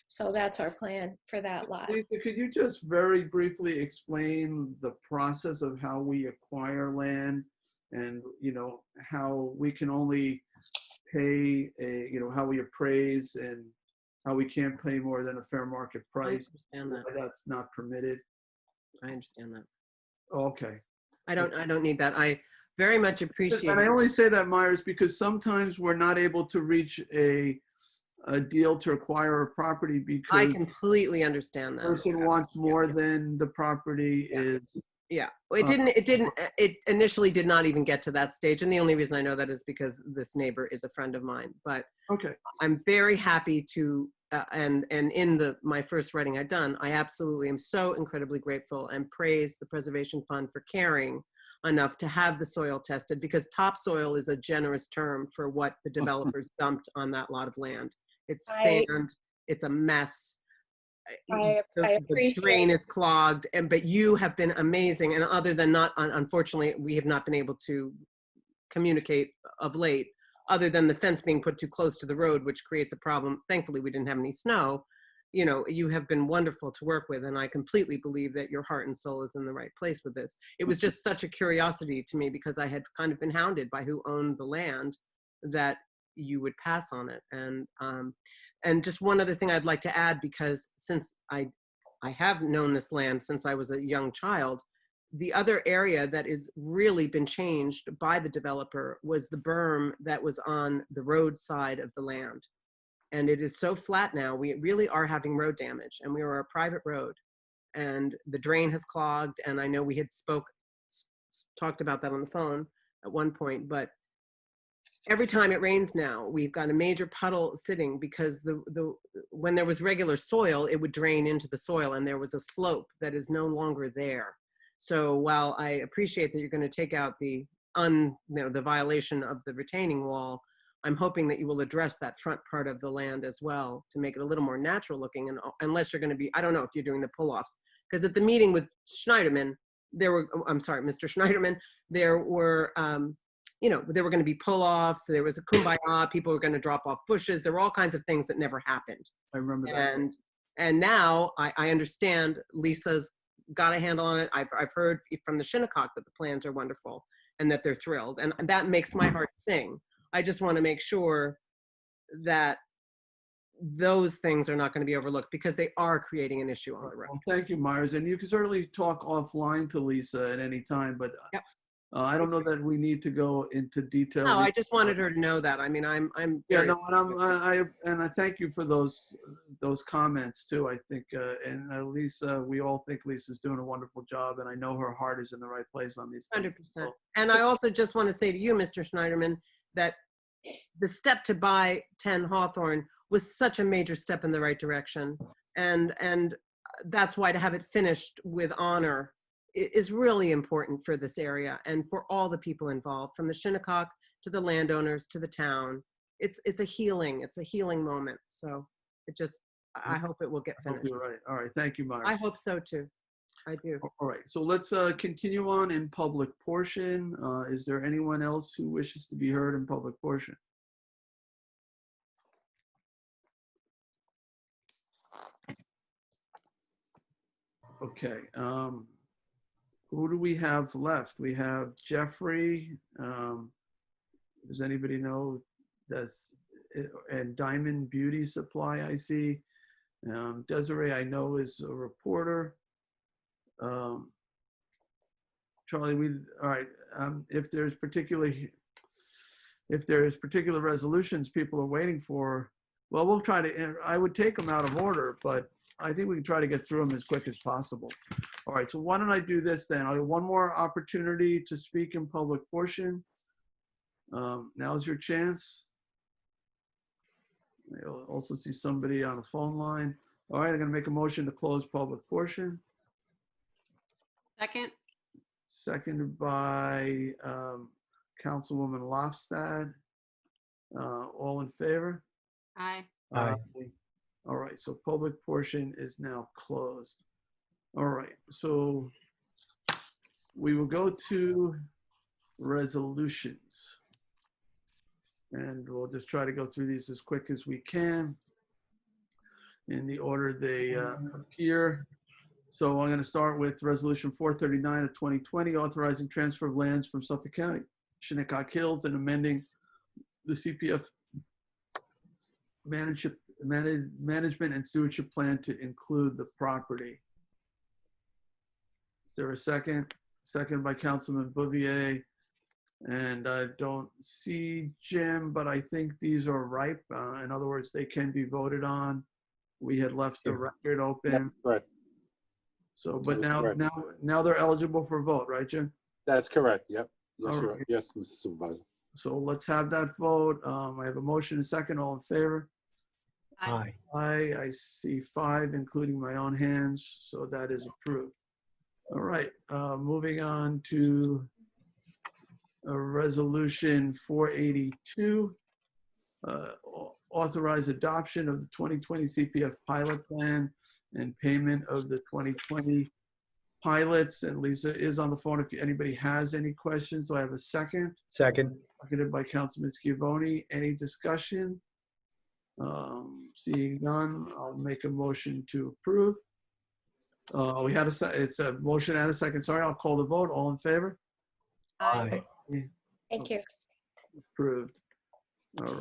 So that's our plan for that lot. Lisa, could you just very briefly explain the process of how we acquire land, and how we can only pay how we appraise and how we can't pay more than a fair market price? I understand that. That's not permitted. I understand that. Okay. I don't need that. I very much appreciate And I only say that, Myers, because sometimes we're not able to reach a deal to acquire a property because I completely understand that. The person wants more than the property is. Yeah, it initially did not even get to that stage. And the only reason I know that is because this neighbor is a friend of mine. But okay, I'm very happy to, and in my first writing I'd done, I absolutely am so incredibly grateful and praise the Preservation Fund for caring enough to have the soil tested, because topsoil is a generous term for what the developers dumped on that lot of land. It's sand, it's a mess. The drain is clogged, but you have been amazing. And other than unfortunately, we have not been able to communicate of late, other than the fence being put too close to the road, which creates a problem. Thankfully, we didn't have any snow. You have been wonderful to work with, and I completely believe that your heart and soul is in the right place with this. It was just such a curiosity to me, because I had kind of been hounded by who owned the land, that you would pass on it. And just one other thing I'd like to add, because since I have known this land since I was a young child, the other area that has really been changed by the developer was the berm that was on the road side of the land. And it is so flat now, we really are having road damage, and we are a private road, and the drain has clogged. And I know we had talked about that on the phone at one point, but every time it rains now, we've got a major puddle sitting, because when there was regular soil, it would drain into the soil, and there was a slope that is no longer there. So while I appreciate that you're going to take out the violation of the retaining wall, I'm hoping that you will address that front part of the land as well to make it a little more natural looking. And unless you're going to be, I don't know if you're doing the pull-offs, because at the meeting with Schneiderman, Mr. Schneiderman, there were there were going to be pull-offs. There was a kumbaya. People were going to drop off bushes. There were all kinds of things that never happened. I remember that. And now I understand Lisa's got a handle on it. I've heard from the Shinnecock that the plans are wonderful and that they're thrilled. And that makes my heart sing. I just want to make sure that those things are not going to be overlooked because they are creating an issue on the road. Well, thank you, Myers. And you can certainly talk offline to Lisa at any time, but Yep. I don't know that we need to go into detail. No, I just wanted her to know that. I mean, I'm Yeah, very, no, and I thank you for those comments too. I think, and Lisa, we all think Lisa's doing a wonderful job, and I know her heart is in the right place on these things. 100%. And I also just want to say to you, Mr. Schneiderman, that the step to buy 10 Hawthorne was such a major step in the right direction. And that's why to have it finished with honor is really important for this area and for all the people involved, from the Shinnecock to the landowners to the town. It's a healing moment. So it just, I hope it will get finished. You're right. All right. Thank you, Myers. I hope so too. I do. All right. So let's continue on in public portion. Is there anyone else who wishes to be heard in public portion? Okay. Who do we have left? We have Jeffrey. Does anybody know? And Diamond Beauty Supply, I see. Desiree, I know, is a reporter. Charlie, all right. If there's particular resolutions people are waiting for, well, we'll try to. I would take them out of order, but I think we can try to get through them as quick as possible. All right, so why don't I do this then? I'll have one more opportunity to speak in public portion. Now's your chance. You'll also see somebody on a phone line. All right, I'm gonna make a motion to close public portion. Second. Seconded by Councilwoman Lofstad. All in favor? Aye. Aye. All right, so public portion is now closed. All right, so we will go to resolutions. And we'll just try to go through these as quick as we can in the order they appear. So I'm going to start with Resolution 439 of 2020, authorizing transfer of lands from Suffolk County, Shinnecock Hills, and amending the CPF management and stewardship plan to include the property. Is there a second? Second by Councilman Bouvier. And I don't see Jim, but I think these are ripe. In other words, they can be voted on. We had left the record open. Right. So, but now they're eligible for vote, right, Jim? That's correct. Yep. Yes, All sure. right. Yes, Mr. Supervisor. So let's have that vote. I have a motion and a second. All in favor? Aye. Aye. I see 5, including my own hands. So that is approved. All right. Moving on to Resolution 482. Authorize adoption of the 2020 CPF pilot plan and payment of the 2020 pilots. And Lisa is on the phone if anybody has any questions. So I have a second. Second. Seconded by Councilman Schiavone. Any discussion? Seeing none, I'll make a motion to approve. We had it's a motion and a second. Sorry, I'll call the vote. All in favor? Aye. Thank you. Approved. All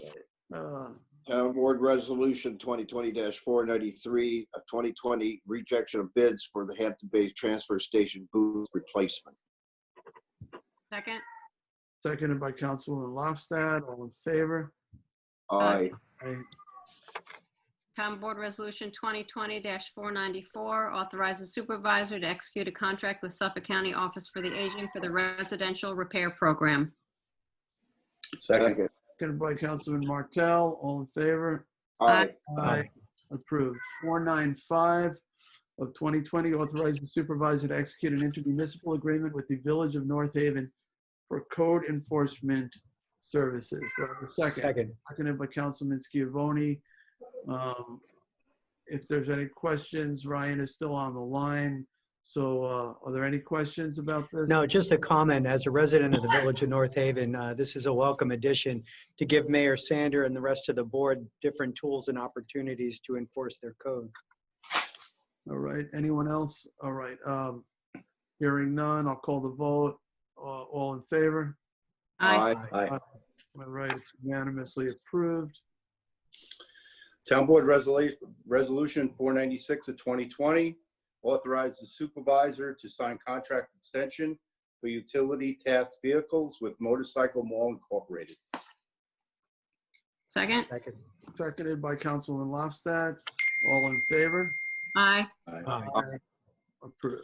right. Town Board Resolution 2020-493 of 2020, rejection of bids for the Hampton-based transfer station booth replacement. Second. Seconded by Councilwoman Lofstad. All in favor? Aye. Aye. Town Board Resolution 2020-494 authorizes supervisor to execute a contract with Suffolk County Office for the Aging for the residential repair program. Second. Seconded by Councilman Martell. All in favor? Aye. Aye. Approved. 495 of 2020 authorizes the supervisor to execute an intermunicipal agreement with the Village of North Haven for code enforcement services. Do I have a second? Second. Seconded by Councilman Schiavone. If there's any questions, Ryan is still on the line. So are there any questions about this? No, just a comment. As a resident of the Village of North Haven, this is a welcome addition to give Mayor Sander and the rest of the board different tools and opportunities to enforce their code. All right. Anyone else? All right. Hearing none, I'll call the vote. All in favor? Aye. Aye. All right. It's unanimously approved. Town Board Resolution 496 of 2020 authorizes the supervisor to sign contract extension for utility task vehicles with Motorcycle Mall Incorporated. Second? Second. Seconded by Councilman Lofstad. All in favor? Aye. Aye. Approved.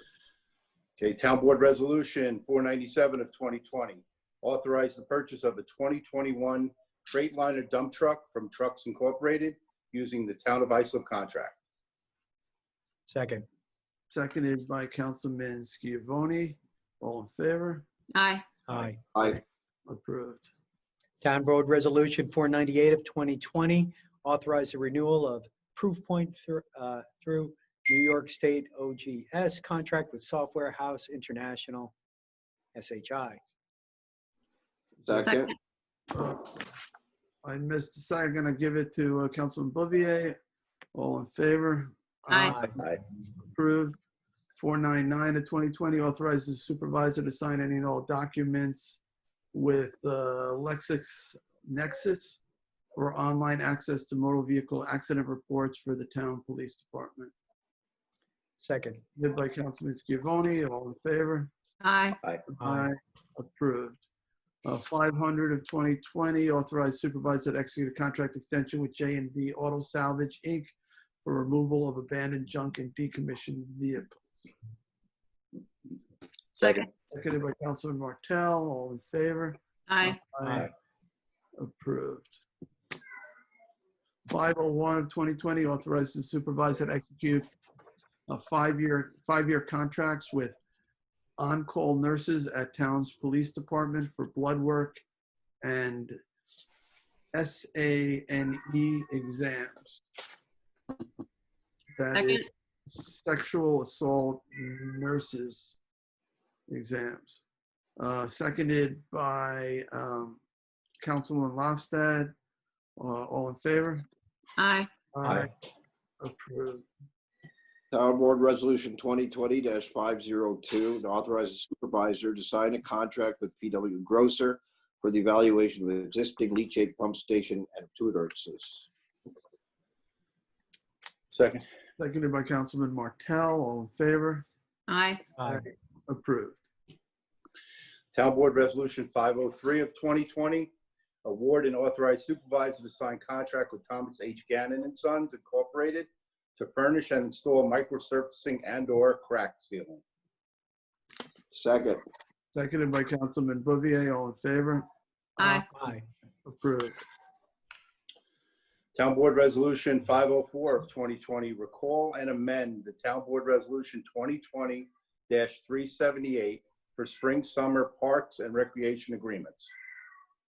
Okay, Town Board Resolution 497 of 2020 authorized the purchase of a 2021 Freightliner dump truck from Trucks Incorporated using the Town of Islip contract. Second. Seconded by Councilman Schiavone. All in favor? Aye. Aye. Aye. Approved. Town Board Resolution 498 of 2020 authorized the renewal of Proof Point through New York State OGS contract with Software House International, SHI. Second. I missed a second. I'm going to give it to Councilman Bouvier. All in favor? Aye. Approved. 499 of 2020 authorizes the supervisor to sign any and all documents with LexisNexis for online access to motor vehicle accident reports for the town police department. Second. Moved by Councilman Schiavone. All in favor? Aye. Aye. Approved. 500 of 2020 authorized supervisor to execute a contract extension with J&V Auto Salvage, Inc. for removal of abandoned junk and decommissioned vehicles. Second. Seconded by Councilman Martell. All in favor? Aye. Aye. Approved. 501 of 2020 authorized the supervisor to execute a five-year contracts with on-call nurses at town's police department for blood work and SANE exams. That Second. is sexual assault nurses exams. Seconded by Councilman Lofstad. All in favor? Aye. Aye. Approved. Town Board Resolution 2020-502 to authorize the supervisor to sign a contract with PW Grosser for the evaluation of existing leachate pump station and tutorances. Second. Seconded by Councilman Martell. All in favor? Aye. Aye. Approved. Town Board Resolution 503 of 2020 award and authorize supervisor to sign contract with Thomas H. Gannon and Sons Incorporated to furnish and install microsurfacing and/or crack sealing. Second. Seconded by Councilman Bouvier. All in favor? Aye. Aye. Approved. Town Board Resolution 504 of 2020 recall and amend the Town Board Resolution 2020-378 for spring, summer parks and recreation agreements.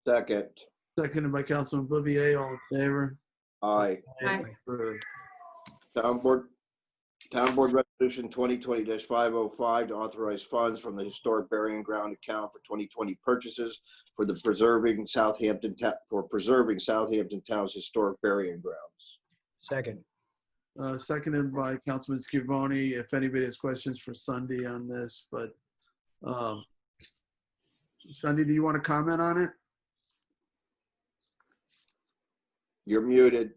Second. Seconded by Councilman Bouvier. All in favor? Aye. Aye. Approved. Town Board Resolution 2020-505 to authorize funds from the Historic Burying Ground account for 2020 purchases for the preserving Southampton Town's historic burying grounds. Second. Seconded by Councilman Schiavone. If anybody has questions for Sunday on this, but Sunday, do you want to comment on it? You're muted.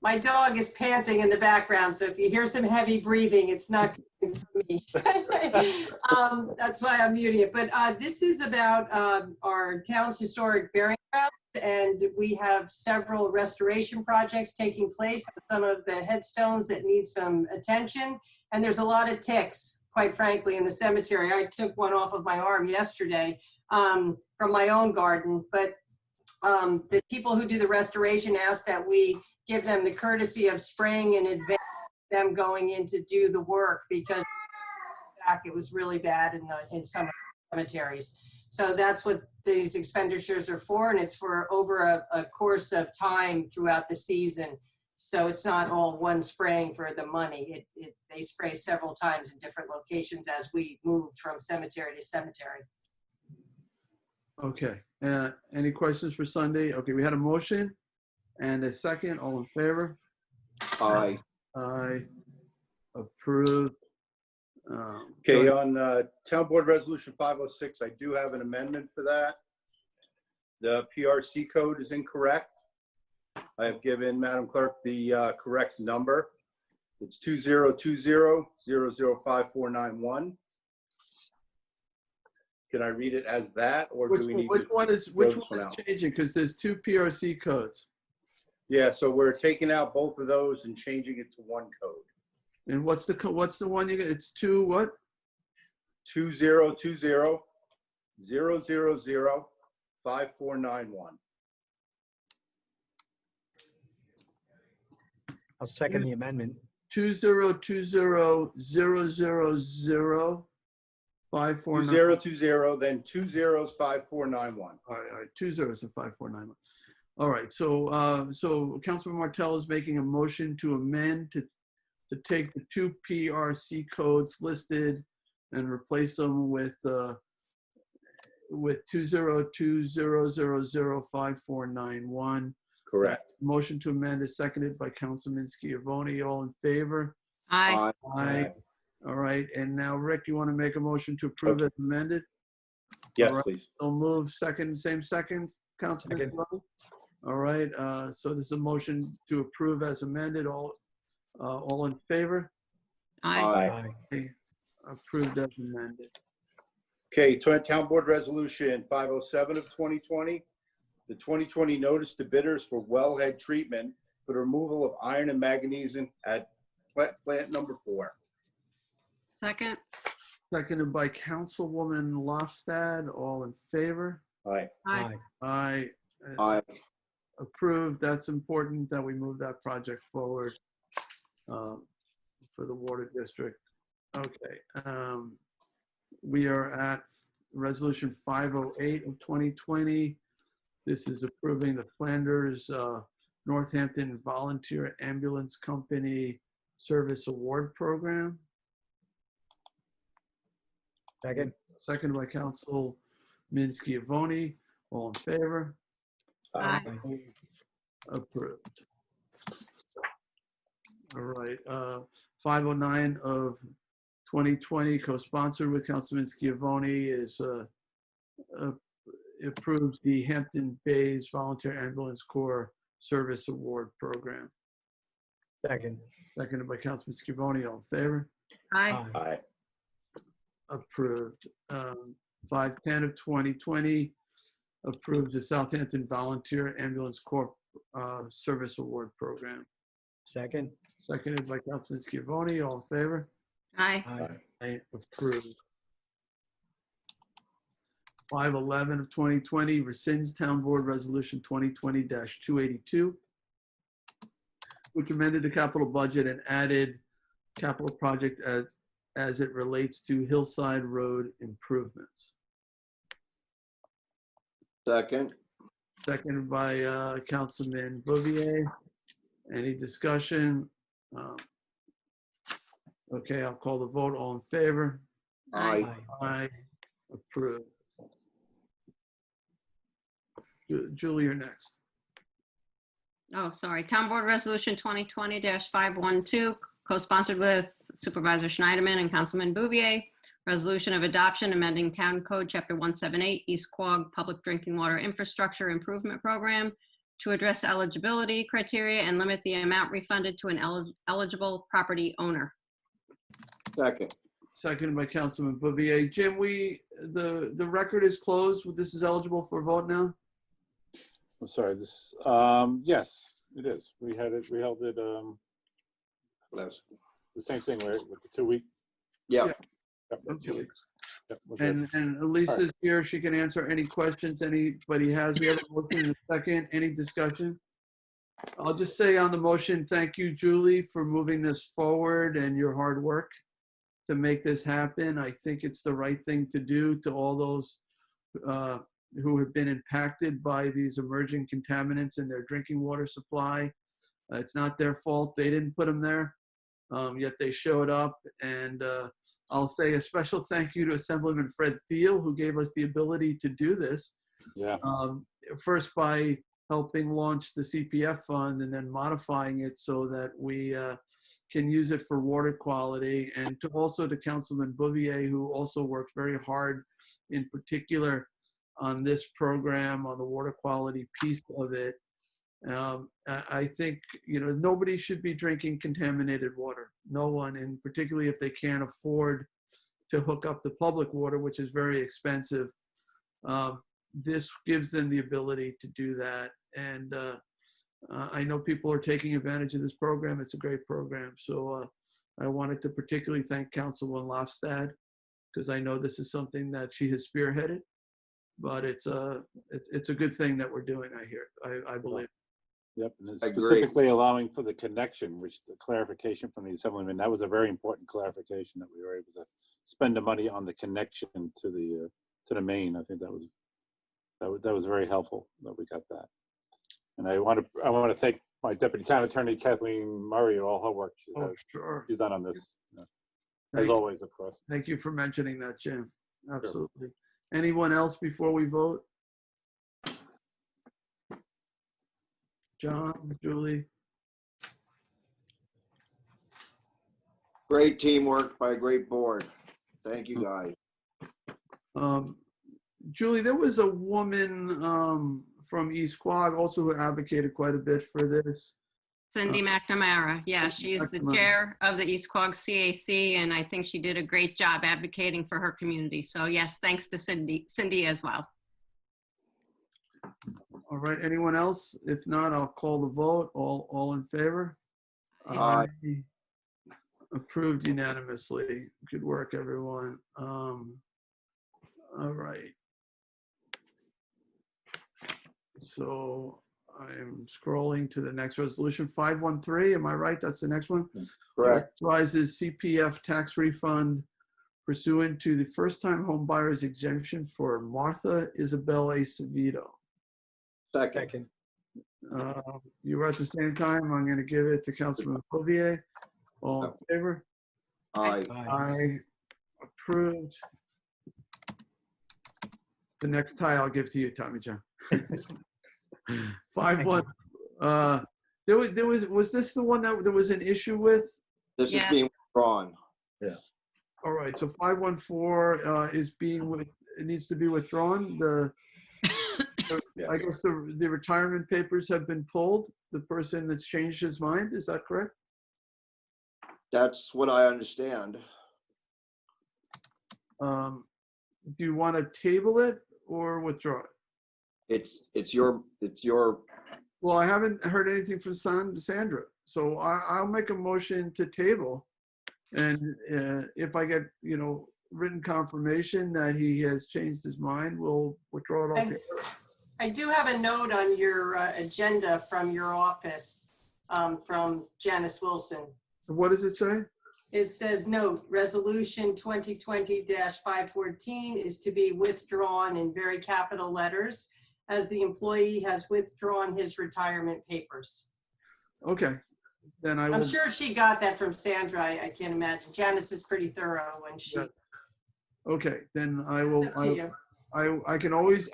My dog is panting in the background, so if you hear some heavy breathing, it's not coming from me. That's why I'm muting it. But this is about our town's historic burying grounds, and we have several restoration projects taking place with some of the headstones that need some attention. And there's a lot of ticks, quite frankly, in the cemetery. I took one off of my arm yesterday from my own garden, but the people who do the restoration ask that we give them the courtesy of spraying in advance of them going in to do the work, because back it was really bad in some cemeteries. So that's what these expenditures are for, and it's for over a course of time throughout the season. So it's not all one spraying for the money. They spray several times in different locations as we move from cemetery to cemetery. Okay. Any questions for Sunday? Okay, we had a motion and a second. All in favor? Aye. Aye. Approved. Okay, on Town Board Resolution 506, I do have an amendment for that. The PRC code is incorrect. I have given Madam Clerk the correct number. It's 2020-005491. Can I read it as that, or do we need which to one is throw this one out? changing? Because there's two PRC codes. Yeah, so we're taking out both of those and changing it to one code. And what's the one you get? It's two what? 2020-000-5491. I'll second the amendment. 2020-000-549. 2020, then 2 zeros, 5491. All right, 2 zeros and 5491. All right, so Councilman Martell is making a motion to amend to take the two PRC codes listed and replace them with 20200005491. Correct. Motion to amend is seconded by Councilman Schiavone. All in favor? Aye. Aye. All right, and now Rick, you want to make a motion to approve as amended? Yes, All right, please. so move same second, Councilman Schiavone? All right, so this is a motion to approve as amended. All in favor? Aye. Aye. Approved as amended. Okay, Town Board Resolution 507 of 2020. The 2020 notice to bidders for wellhead treatment for the removal of iron and manganese at plant number 4. Second. Seconded by Councilwoman Lofstad. All in favor? Aye. Aye. Aye. Aye. Approved. That's important that we move that project forward for the water district. Okay. We are at Resolution 508 of 2020. This is approving the Flanders Northampton Volunteer Ambulance Company Service Award Program. Second. Second by Councilman Schiavone. All in favor? Aye. Approved. All right. 509 of 2020, co-sponsored with Councilman Schiavone, is approves the Hampton Bays Volunteer Ambulance Corps Service Award Program. Second. Seconded by Councilman Schiavone. All in favor? Aye. Aye. Approved. 510 of 2020 approves the Southampton Volunteer Ambulance Corps Service Award Program. Second. Seconded by Councilman Schiavone. All in favor? Aye. Aye. Approved. 511 of 2020 rescinds Town Board Resolution 2020-282, which amended the capital budget and added capital project as it relates to Hillside Road improvements. Second. Seconded by Councilman Bouvier. Any discussion? Okay, I'll call the vote. All in favor? Aye. Aye. Approved. Julie, you're next. Oh, sorry. Town Board Resolution 2020-512, co-sponsored with Supervisor Schneiderman and Councilman Bouvier. Resolution of adoption amending Town Code Chapter 178, East Quogue Public Drinking Water Infrastructure Improvement Program to address eligibility criteria and limit the amount refunded to an eligible property owner. Second. Seconded by Councilman Bouvier. Jim, the record is closed. This is eligible for a vote now? I'm sorry, this, yes, it is. We held it, the same thing, right, with the 2 week? Yeah. Yep, Okay. yep, we're good. And Elisa's here. She can answer any questions anybody has. We have a motion in a second. Any discussion? I'll just say on the motion, thank you, Julie, for moving this forward and your hard work to make this happen. I think it's the right thing to do to all those who have been impacted by these emerging contaminants in their drinking water supply. It's not their fault. They didn't put them there, yet they showed up. And I'll say a special thank you to Assemblyman Fred Thiel, who gave us the ability to do this. Yeah. First by helping launch the CPF fund and then modifying it so that we can use it for water quality, and also to Councilman Bouvier, who also worked very hard, in particular on this program, on the water quality piece of it. I think, nobody should be drinking contaminated water. No one, and particularly if they can't afford to hook up the public water, which is very expensive. This gives them the ability to do that. And I know people are taking advantage of this program. It's a great program. So I wanted to particularly thank Councilwoman Lofstad, because I know this is something that she has spearheaded. But it's a good thing that we're doing, I believe. Yep, and it's specifically allowing for the connection, which the clarification from the Assemblyman, that was a very important clarification, that we were able to spend the money on the connection to the main. I think that was very helpful that we got that. And I want to thank my Deputy Town Attorney Kathleen Murray and all her work she's done on this. As always, of course. Thank you for mentioning that, Jim. Absolutely. Sure. Anyone else before we vote? John, Julie? Great teamwork by a great board. Thank you, guys. Julie, there was a woman from East Quogue also who advocated quite a bit for this. Cindy McNamara. Yeah, she's the chair of the East Quogue CAC, and I think she did a great job advocating for her community. So yes, thanks to Cindy as well. All right, anyone else? If not, I'll call the vote. All in favor? Aye. Approved unanimously. Good work, everyone. All right. So I'm scrolling to the next resolution, 513. Am I right? That's the next one? Correct. Authorizes CPF tax refund pursuant to the first-time home buyer's exemption for Martha Isabel Acevedo. Second. You were at the same time. I'm going to give it to Councilman Clovier. All in favor? Aye. Aye. Approved. The next tie I'll give to you, Tommy John. 5-1. Was this the one that there was an issue with? This is being withdrawn. Yeah. All right. So 514 is it needs to be withdrawn. I guess the retirement papers have been pulled. The person that's changed his mind, is that correct? That's what I understand. Do you want to table it or withdraw it? It's your. Well, I haven't heard anything from Sandra, so I'll make a motion to table, and if I get written confirmation that he has changed his mind, we'll withdraw it all. I do have a note on your agenda from your office from Janice Wilson. So what does it say? It says, note, resolution 2020-514 is to be withdrawn in very capital letters as the employee has withdrawn his retirement papers. Okay, then I'm sure she got that from Sandra. I can't imagine. Janice is pretty thorough when she. Okay, then I will. It's up to you. I can always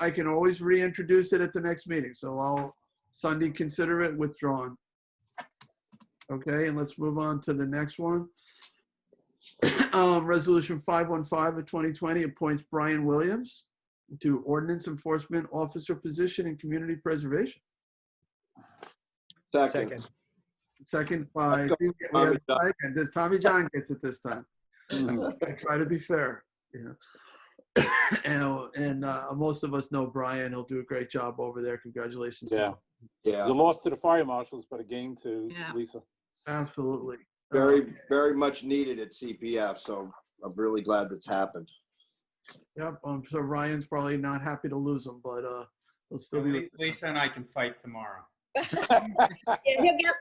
reintroduce it at the next meeting. So I'll Sunday consider it withdrawn. Okay, and let's move on to the next one. Resolution 515 of 2020 appoints Brian Williams to Ordinance Enforcement Officer position in Community Preservation. Second. Second by this Tommy John gets it this time. I try to be fair. And most of us know Brian. He'll do a great job over there. Congratulations. Yeah. It's a loss to the fire marshals, but a gain to Lisa. Absolutely. Very much needed at CPF. So I'm really glad that's happened. Yep. So Ryan's probably not happy to lose him, but he'll still be. Lisa and I can fight tomorrow. Yeah,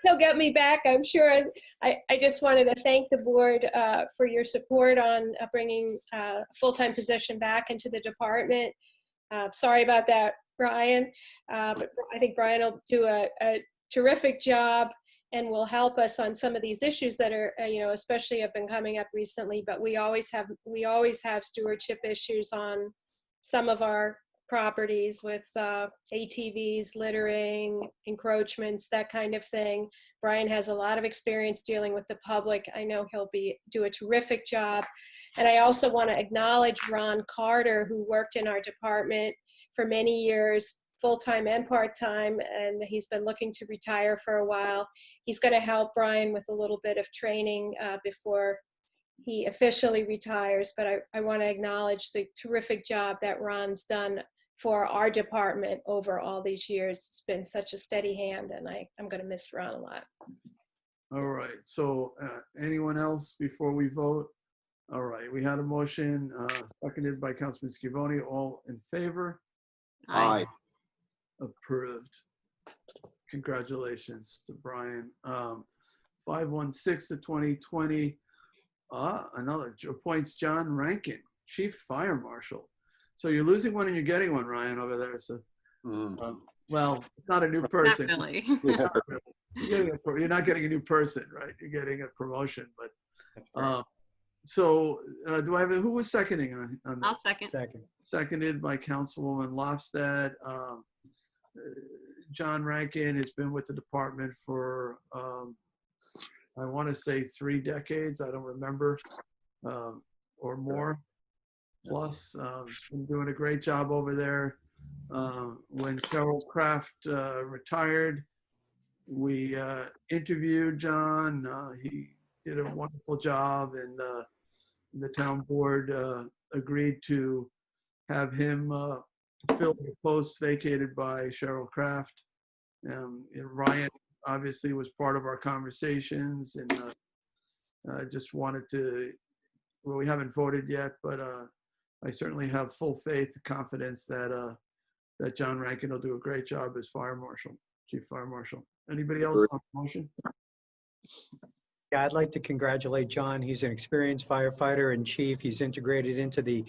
he'll get me back, I'm sure. I just wanted to thank the board for your support on bringing a full-time position back into the department. Sorry about that, Brian, but I think Brian will do a terrific job and will help us on some of these issues that are, especially have been coming up recently. But we always have stewardship issues on some of our properties with ATVs, littering, encroachments, that kind of thing. Brian has a lot of experience dealing with the public. I know he'll do a terrific job. And I also want to acknowledge Ron Carter, who worked in our department for many years, full-time and part-time, and he's been looking to retire for a while. He's going to help Brian with a little bit of training before he officially retires, but I want to acknowledge the terrific job that Ron's done for our department over all these years. It's been such a steady hand, and I'm going to miss Ron a lot. All right, so anyone else before we vote? All right, we had a motion seconded by Councilman Scavone. All in favor? Aye. Approved. Congratulations to Brian. 516 of 2020. Another appoints John Rankin, Chief Fire Marshal. So you're losing one and you're getting one, Ryan, over there. So, well, it's not a new person. Not really. Not really. You're not getting a new person, right? You're getting a promotion. But so do I have who was seconding on this? I'll second. Seconded by Councilwoman Lofstad. John Rankin has been with the department for I want to say 3 decades. I don't remember, or more. Plus, he's been doing a great job over there. When Cheryl Kraft retired, we interviewed John. He did a wonderful job, and the town board agreed to have him fill the post vacated by Cheryl Kraft. And Ryan obviously was part of our conversations, and I just wanted to, well, we haven't voted yet, but I certainly have full faith, confidence that that John Rankin will do a great job as fire marshal, chief fire marshal. Anybody else on the motion? Yeah, I'd like to congratulate John. He's an experienced firefighter and chief. He's integrated into the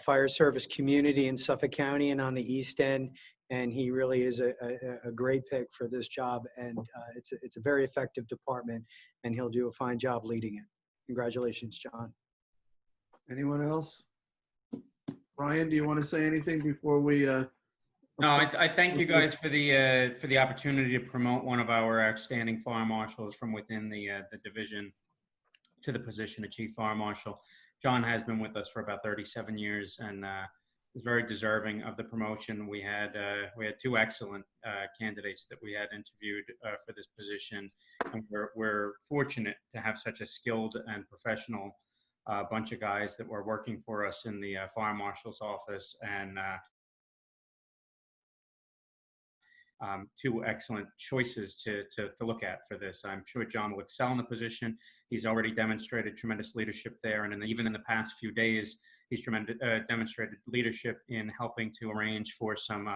fire service community in Suffolk County and on the East End, and he really is a great pick for this job. And it's a very effective department, and he'll do a fine job leading it. Congratulations, John. Anyone else? Ryan, do you want to say anything before we? No, I thank you guys for the opportunity to promote one of our outstanding fire marshals from within the division to the position of chief fire marshal. John has been with us for about 37 years and is very deserving of the promotion. We had 2 excellent candidates that we had interviewed for this position, and we're fortunate to have such a skilled and professional bunch of guys that were working for us in the fire marshal's office, and 2 excellent choices to look at for this. I'm sure John will excel in the position. He's already demonstrated tremendous leadership there, and even in the past few days, he's demonstrated leadership in helping to arrange for some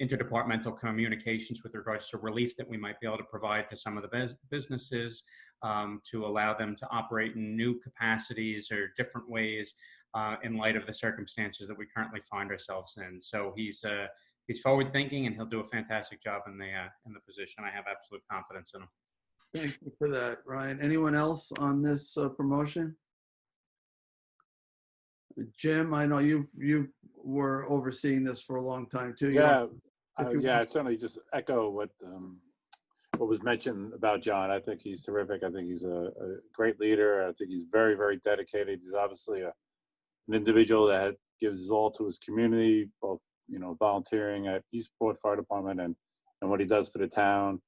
interdepartmental communications with regards to relief that we might be able to provide to some of the businesses to allow them to operate in new capacities or different ways in light of the circumstances that we currently find ourselves in. So he's forward thinking, and he'll do a fantastic job in the position. I have absolute confidence in him. Thank you for that, Ryan. Anyone else on this promotion? Jim, I know you were overseeing this for a long time too. Yeah, I certainly just echo what was mentioned about John. I think he's terrific. I think he's a great leader. I think he's very, very dedicated. He's obviously an individual that gives his all to his community, both volunteering at Eastport Fire Department and what he does for the town.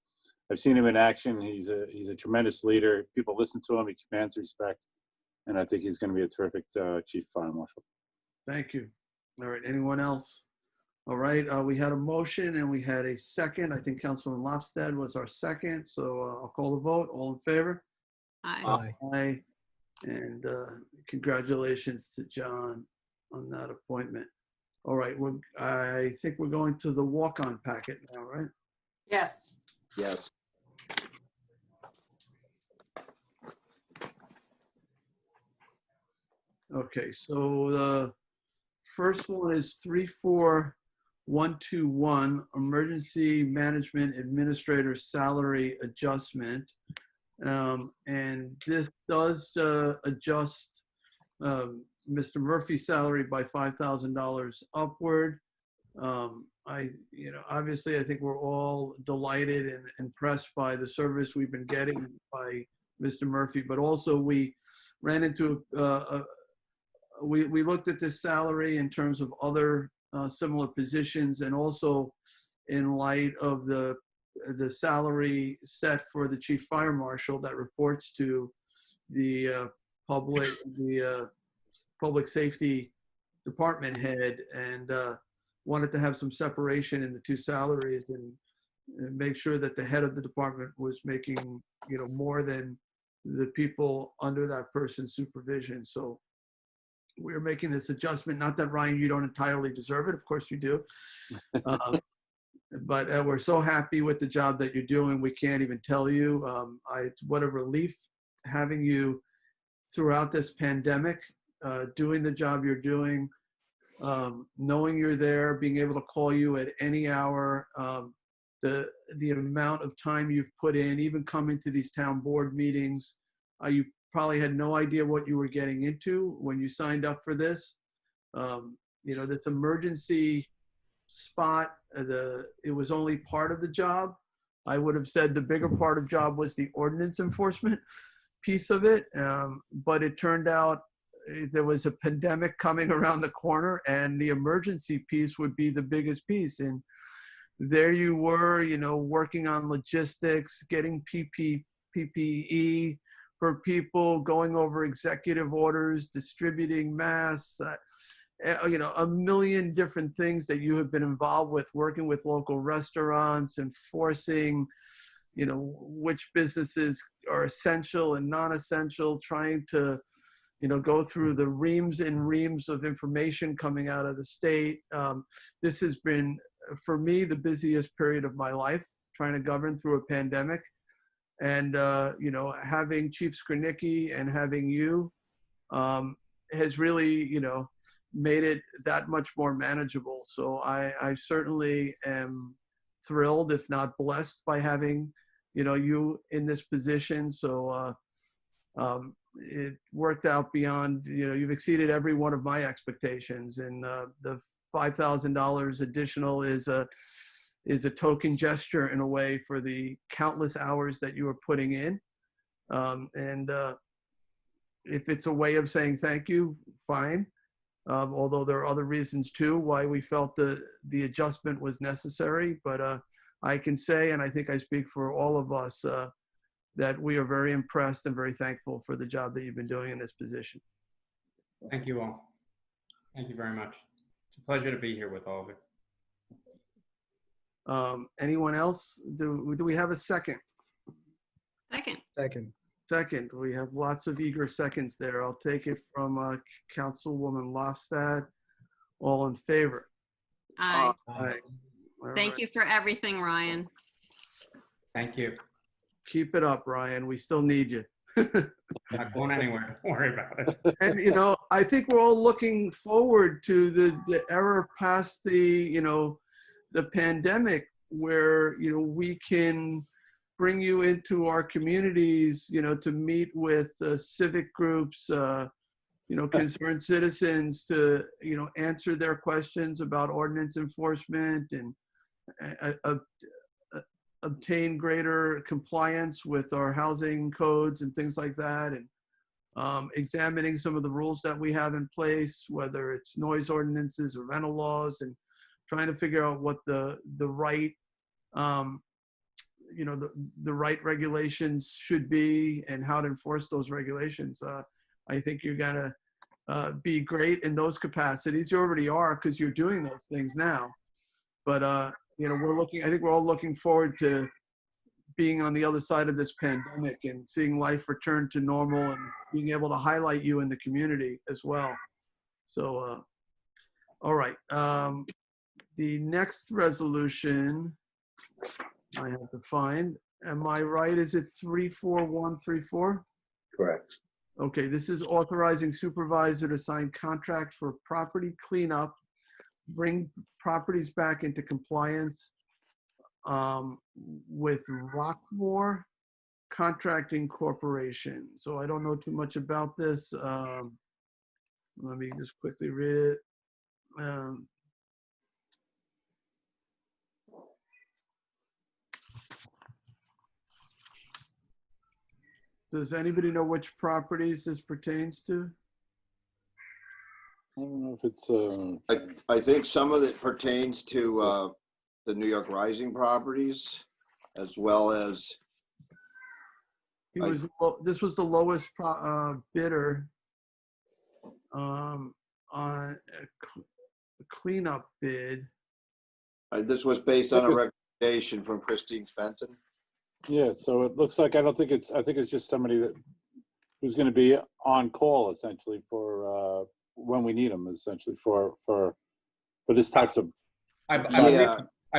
I've seen him in action. He's a tremendous leader. People listen to him. He commands respect, and I think he's going to be a terrific chief fire marshal. Thank you. All right. Anyone else? All right. We had a motion and we had a second. I think Councilman Lofstad was our second. So I'll call the vote. All in favor? Aye. Aye. And congratulations to John on that appointment. All right. I think we're going to the walk-on packet now, right? Yes. Yes. Okay, so the first one is 34121, Emergency Management Administrator Salary Adjustment. And this does adjust Mr. Murphy's salary by $5,000 upward. Obviously, I think we're all delighted and impressed by the service we've been getting by Mr. Murphy, but also we ran into we looked at this salary in terms of other similar positions, and also in light of the salary set for the chief fire marshal that reports to the public safety department head, and wanted to have some separation in the two salaries and make sure that the head of the department was making, more than the people under that person's supervision. So we're making this adjustment. Not that, Ryan, you don't entirely deserve it. Of course you do. But we're so happy with the job that you're doing. We can't even tell you. What a relief having you throughout this pandemic, doing the job you're doing, knowing you're there, being able to call you at any hour, the amount of time you've put in, even coming to these town board meetings. You probably had no idea what you were getting into when you signed up for this. This emergency spot, it was only part of the job. I would have said the bigger part of the job was the ordinance enforcement piece of it. But it turned out there was a pandemic coming around the corner, and the emergency piece would be the biggest piece. And there you were, working on logistics, getting PPE for people, going over executive orders, distributing masks, a million different things that you have been involved with, working with local restaurants, enforcing, which businesses are essential and non-essential, trying to, go through the reams and reams of information coming out of the state. This has been, for me, the busiest period of my life, trying to govern through a pandemic. And, having Chief Skrinicki and having you has really, made it that much more manageable. So I certainly am thrilled, if not blessed, by having, you in this position. So it worked out beyond, you've exceeded every one of my expectations. And the $5,000 additional is a token gesture in a way for the countless hours that you are putting in. And if it's a way of saying thank you, fine. Although there are other reasons too why we felt the adjustment was necessary. But I can say, and I think I speak for all of us, that we are very impressed and very thankful for the job that you've been doing in this position. Thank you all. Thank you very much. It's a pleasure to be here with all of you. Anyone else? Do we have a second? Second. We have lots of eager seconds there. I'll take it from Councilwoman Lofstad. All in favor? Aye. Aye. Thank you for everything, Ryan. Thank you. Keep it up, Ryan. We still need you. Not going anywhere. Don't worry about it. And, I think we're all looking forward to the era past the pandemic where, we can bring you into our communities, to meet with civic groups, concerned citizens to, answer their questions about ordinance enforcement and obtain greater compliance with our housing codes and things like that. And examining some of the rules that we have in place, whether it's noise ordinances or rental laws, and trying to figure out what the right, the right regulations should be and how to enforce those regulations. I think you're gonna be great in those capacities. You already are, because you're doing those things now. But I think we're all looking forward to being on the other side of this pandemic and seeing life return to normal and being able to highlight you in the community as well. So, all right. The next resolution I have to find. Am I right? Is it 34134? Correct. Okay, this is authorizing supervisor to sign contract for property cleanup, bring properties back into compliance with Rockmore Contracting Corporation. So I don't know too much about this. Let me just quickly read it. Does anybody know which properties this pertains to? don't know if it's, I think some of it pertains to the New York Rising properties, as well as. This was the lowest bidder on a cleanup bid. This was based on a recommendation from Christine Fenton. yeah, so it looks like, I think it's just somebody that who's going to be on call essentially for when we need them, essentially for this types of. I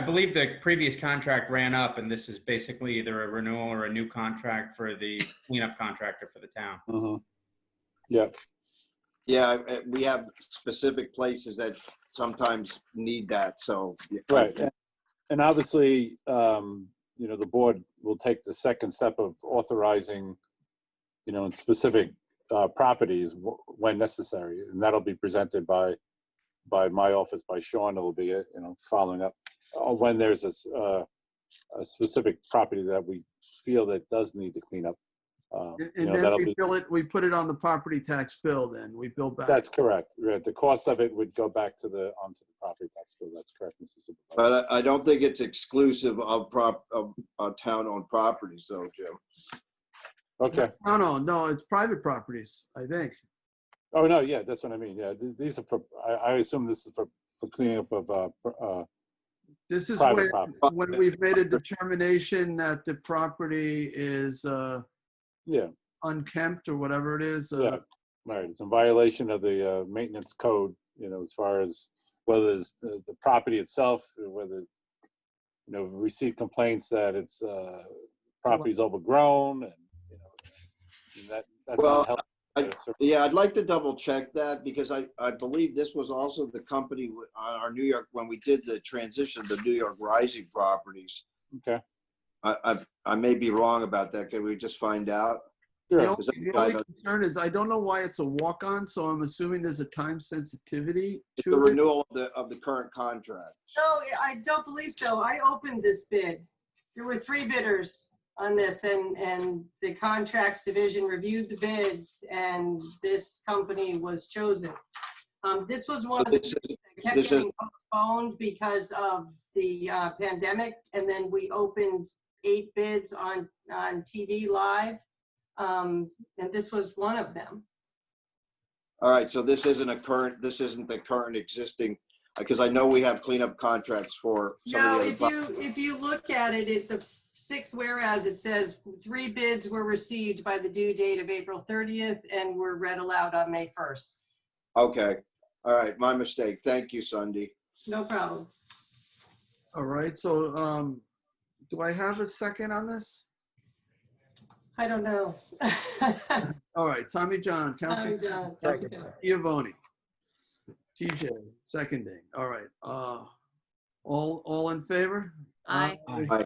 believe the previous contract ran up, and this is basically either a renewal or a new contract for the cleanup contractor for the town. Mm-hmm. Yeah. Yeah, we have specific places that sometimes need that, so. Right, and obviously, the board will take the second step of authorizing, in specific properties when necessary, and that'll be presented by my office, by Sean. It'll be, following up when there's a specific property that we feel that does need to clean up. And then we put it on the property tax bill. Then we bill back. That's correct. Right. The cost of it would go back onto the property tax bill. That's correct, Mrs. Supervisor. But I don't think it's exclusive of town-owned properties, though, Jim. Okay. No, it's private properties, I think. Oh no, yeah, that's what I mean. Yeah, these are for. I assume this is for cleaning up of. This is when we've made a determination that the property is unkempt or whatever it is. Yeah, right. It's in violation of the maintenance code. As far as whether it's the property itself, or whether we receive complaints that it's property's overgrown, and that's not helpful. I'd like to double check that, because I believe this was also the company on our New York, when we did the transition to New York Rising properties. Okay. I may be wrong about that. Can we just find out? Sure. The only concern is I don't know why it's a walk-on, so I'm assuming there's a time sensitivity to the renewal of the current contract. No, I don't believe so. I opened this bid. There were 3 bidders on this, and the contracts division reviewed the bids, and this company was chosen. This was one of the bids that kept getting postponed because of the pandemic, and then we opened 8 bids on TV live, and this was one of them. All right, so this isn't the current existing, because I know we have cleanup contracts for some of the other if you look at it, the 6th whereas, it says 3 bids were received by the due date of April 30th and were read aloud on May 1st. Okay. All right. My mistake. Thank you, Sunday. No problem. All right. So do I have a second on this? I don't know. All right. Tommy John, Councilor Iavoni. TJ, seconding. All right. All in favor? Aye. Aye.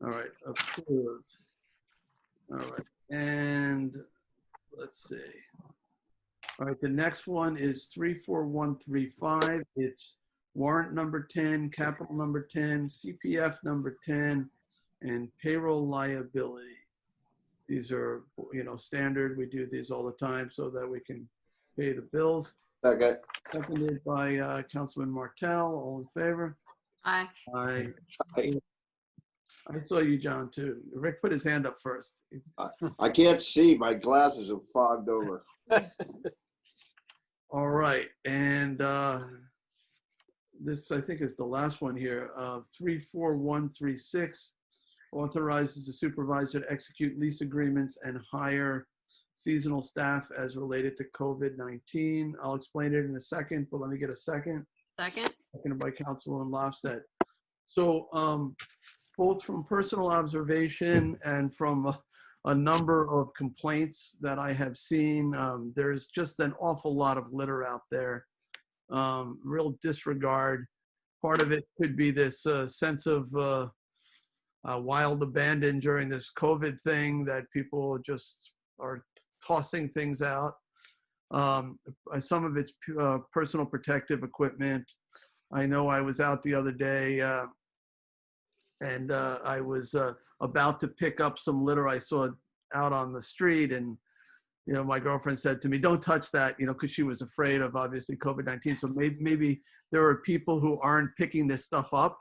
All right, approved. All right, and let's see. All right, the next one is 34135. It's warrant number 10, capital number 10, CPF number 10, and payroll liability. These are, standard. We do these all the time so that we can pay the bills. Second. Seconded by Councilman Martell. All in favor? Aye. Aye. I saw you, John, too. Rick put his hand up first. I can't see. My glasses are fogged over. All right. And this, I think, is the last one here. 34136 authorizes the supervisor to execute lease agreements and hire seasonal staff as related to COVID-19. I'll explain it in a second, but let me get a second. Second. Seconded by Councilwoman Lofstedt. So both from personal observation and from a number of complaints that I have seen, there's just an awful lot of litter out there, real disregard. Part of it could be this sense of wild abandon during this COVID thing, that people just are tossing things out. Some of it's personal protective equipment. I know I was out the other day and I was about to pick up some litter I saw out on the street, and my girlfriend said to me, don't touch that, because she was afraid of obviously COVID-19. So maybe there are people who aren't picking this stuff up,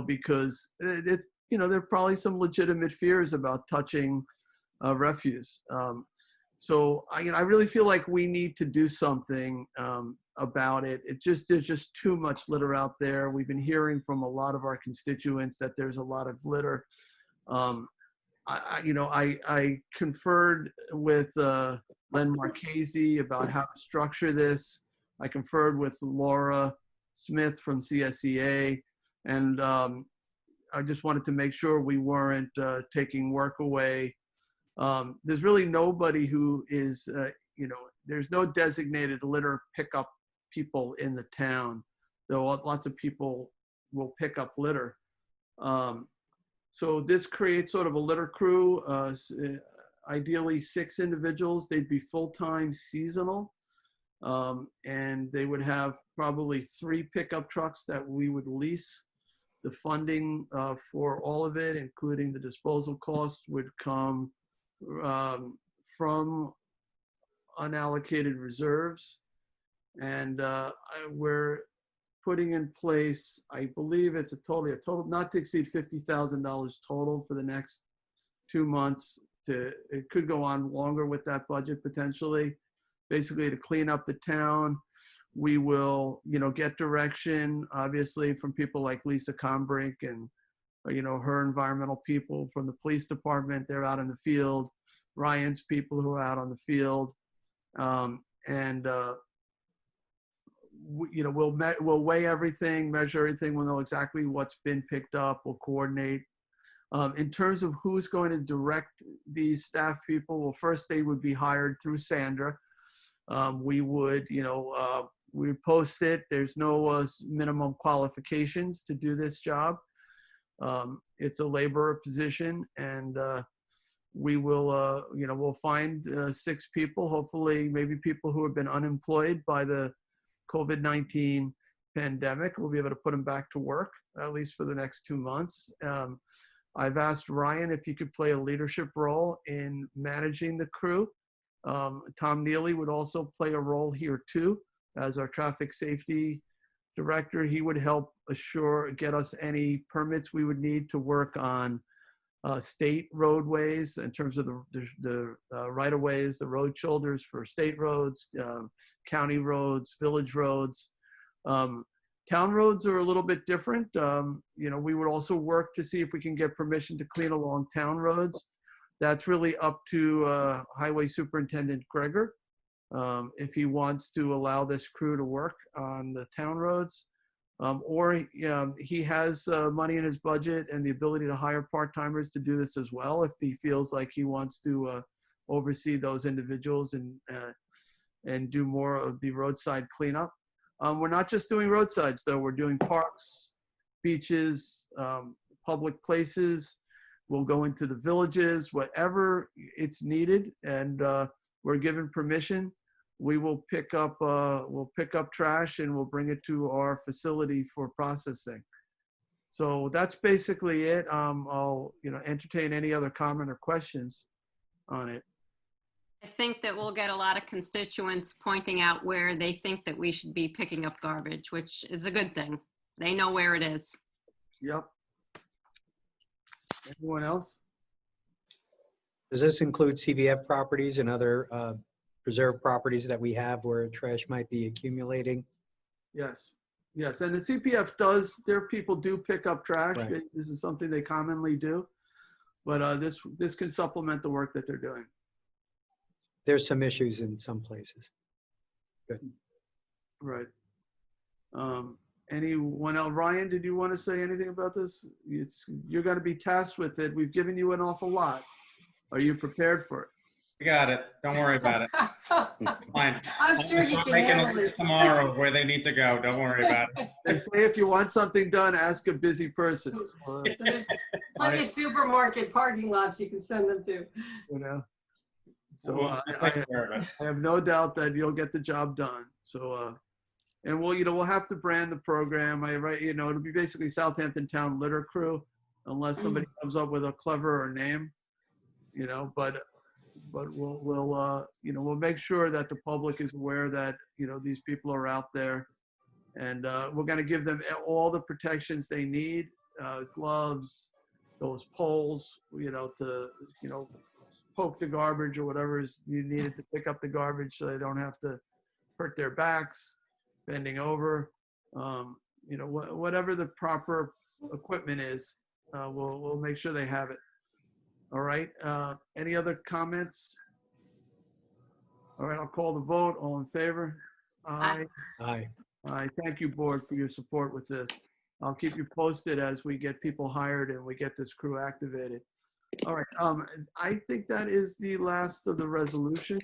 because there are probably some legitimate fears about touching refuse. So I really feel like we need to do something about it. There's just too much litter out there. We've been hearing from a lot of our constituents that there's a lot of litter. I conferred with Len Marchese about how to structure this. I conferred with Laura Smith from CSEA, and I just wanted to make sure we weren't taking work away. There's really nobody who is, there's no designated litter pickup people in the town, though lots of people will pick up litter. So this creates sort of a litter crew, ideally 6 individuals. They'd be full-time seasonal, and they would have probably 3 pickup trucks that we would lease. The funding for all of it, including the disposal costs, would come from unallocated reserves. And we're putting in place, I believe it's a total not to exceed $50,000 total for the next 2 months. It could go on longer with that budget potentially, basically to clean up the town. We will, get direction, obviously, from people like Lisa Combrink and, her environmental people from the police department. They're out in the field. Ryan's people who are out on the field. We'll weigh everything, measure everything. We'll know exactly what's been picked up. We'll coordinate. In terms of who's going to direct these staff people, well, first they would be hired through Sandra. We would, we would post it. There's no minimum qualifications to do this job. It's a laborer position, and we will, we'll find 6 people, hopefully maybe people who have been unemployed by the COVID-19 pandemic. We'll be able to put them back to work, at least for the next 2 months. I've asked Ryan if he could play a leadership role in managing the crew. Tom Neely would also play a role here too, as our traffic safety director. He would help get us any permits we would need to work on state roadways in terms of the right-of-ways, the road shoulders for state roads, county roads, village roads. Town roads are a little bit different. We would also work to see if we can get permission to clean along town roads. That's really up to Highway Superintendent Gregor, if he wants to allow this crew to work on the town roads. Or he has money in his budget and the ability to hire part-timers to do this as well if he feels like he wants to oversee those individuals and do more of the roadside cleanup. We're not just doing roadsides though, we're doing parks, beaches, public places. We'll go into the villages, whatever it's needed, and we're given permission. We will pick up trash and we'll bring it to our facility for processing. So that's basically it. I'll entertain any other comment or questions on it. I think that we'll get a lot of constituents pointing out where they think that we should be picking up garbage, which is a good thing. They know where it is. Yep. Anyone else? Does this include CBF properties and other preserved properties that we have where trash might be accumulating? Yes. Yes, and the CPF does, their people do pick up trash. Right. This is something they commonly do, but this can supplement the work that they're doing. There's some issues in some places. Good. Right. Anyone else? Ryan, did you want to say anything about this? You're going to be tasked with it. We've given you an awful lot. Are you prepared for it? We got it. Don't worry about it. Fine. I'm sure you can handle it. Tomorrow where they need to go. Don't worry about it. They say if you want something done, ask a busy person. So, There's plenty of supermarket parking lots you can send them to. So I have no doubt that you'll get the job done. So, and we'll have to brand the program. It'll be basically Southampton Town Litter Crew, unless somebody comes up with a cleverer name, but but we'll make sure that the public is aware that, these people are out there, and we're going to give them all the protections they need, gloves, those poles, to, poke the garbage or whatever is you needed to pick up the garbage so they don't have to hurt their backs, bending over, whatever the proper equipment is, we'll make sure they have it. All right. Any other comments? All right, I'll call the vote. All in favor? Aye. Aye. Aye. Thank you, board, for your support with this. I'll keep you posted as we get people hired and we get this crew activated. All right. I think that is the last of the resolutions.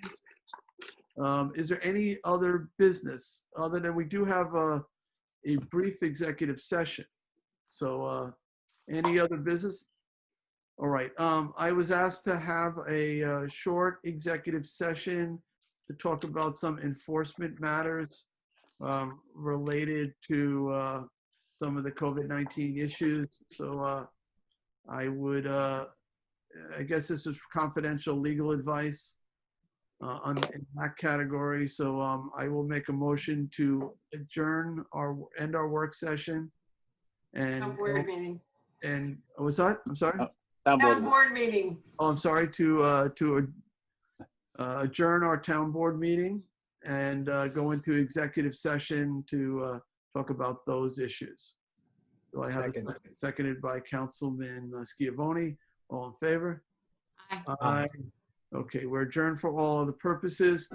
Is there any other business other than we do have a brief executive session? So any other business? All right. I was asked to have a short executive session to talk about some enforcement matters related to some of the COVID-19 issues. So I guess this is confidential legal advice in that category. So I will make a motion to end our work session. And board meeting. And what's that? I'm sorry. Town board meeting. Oh, I'm sorry, to adjourn our town board meeting and go into executive session to talk about those issues. So I have a second, seconded by Councilman Schiavone. All in favor? Aye. Aye. Okay, we're adjourned for all other purposes.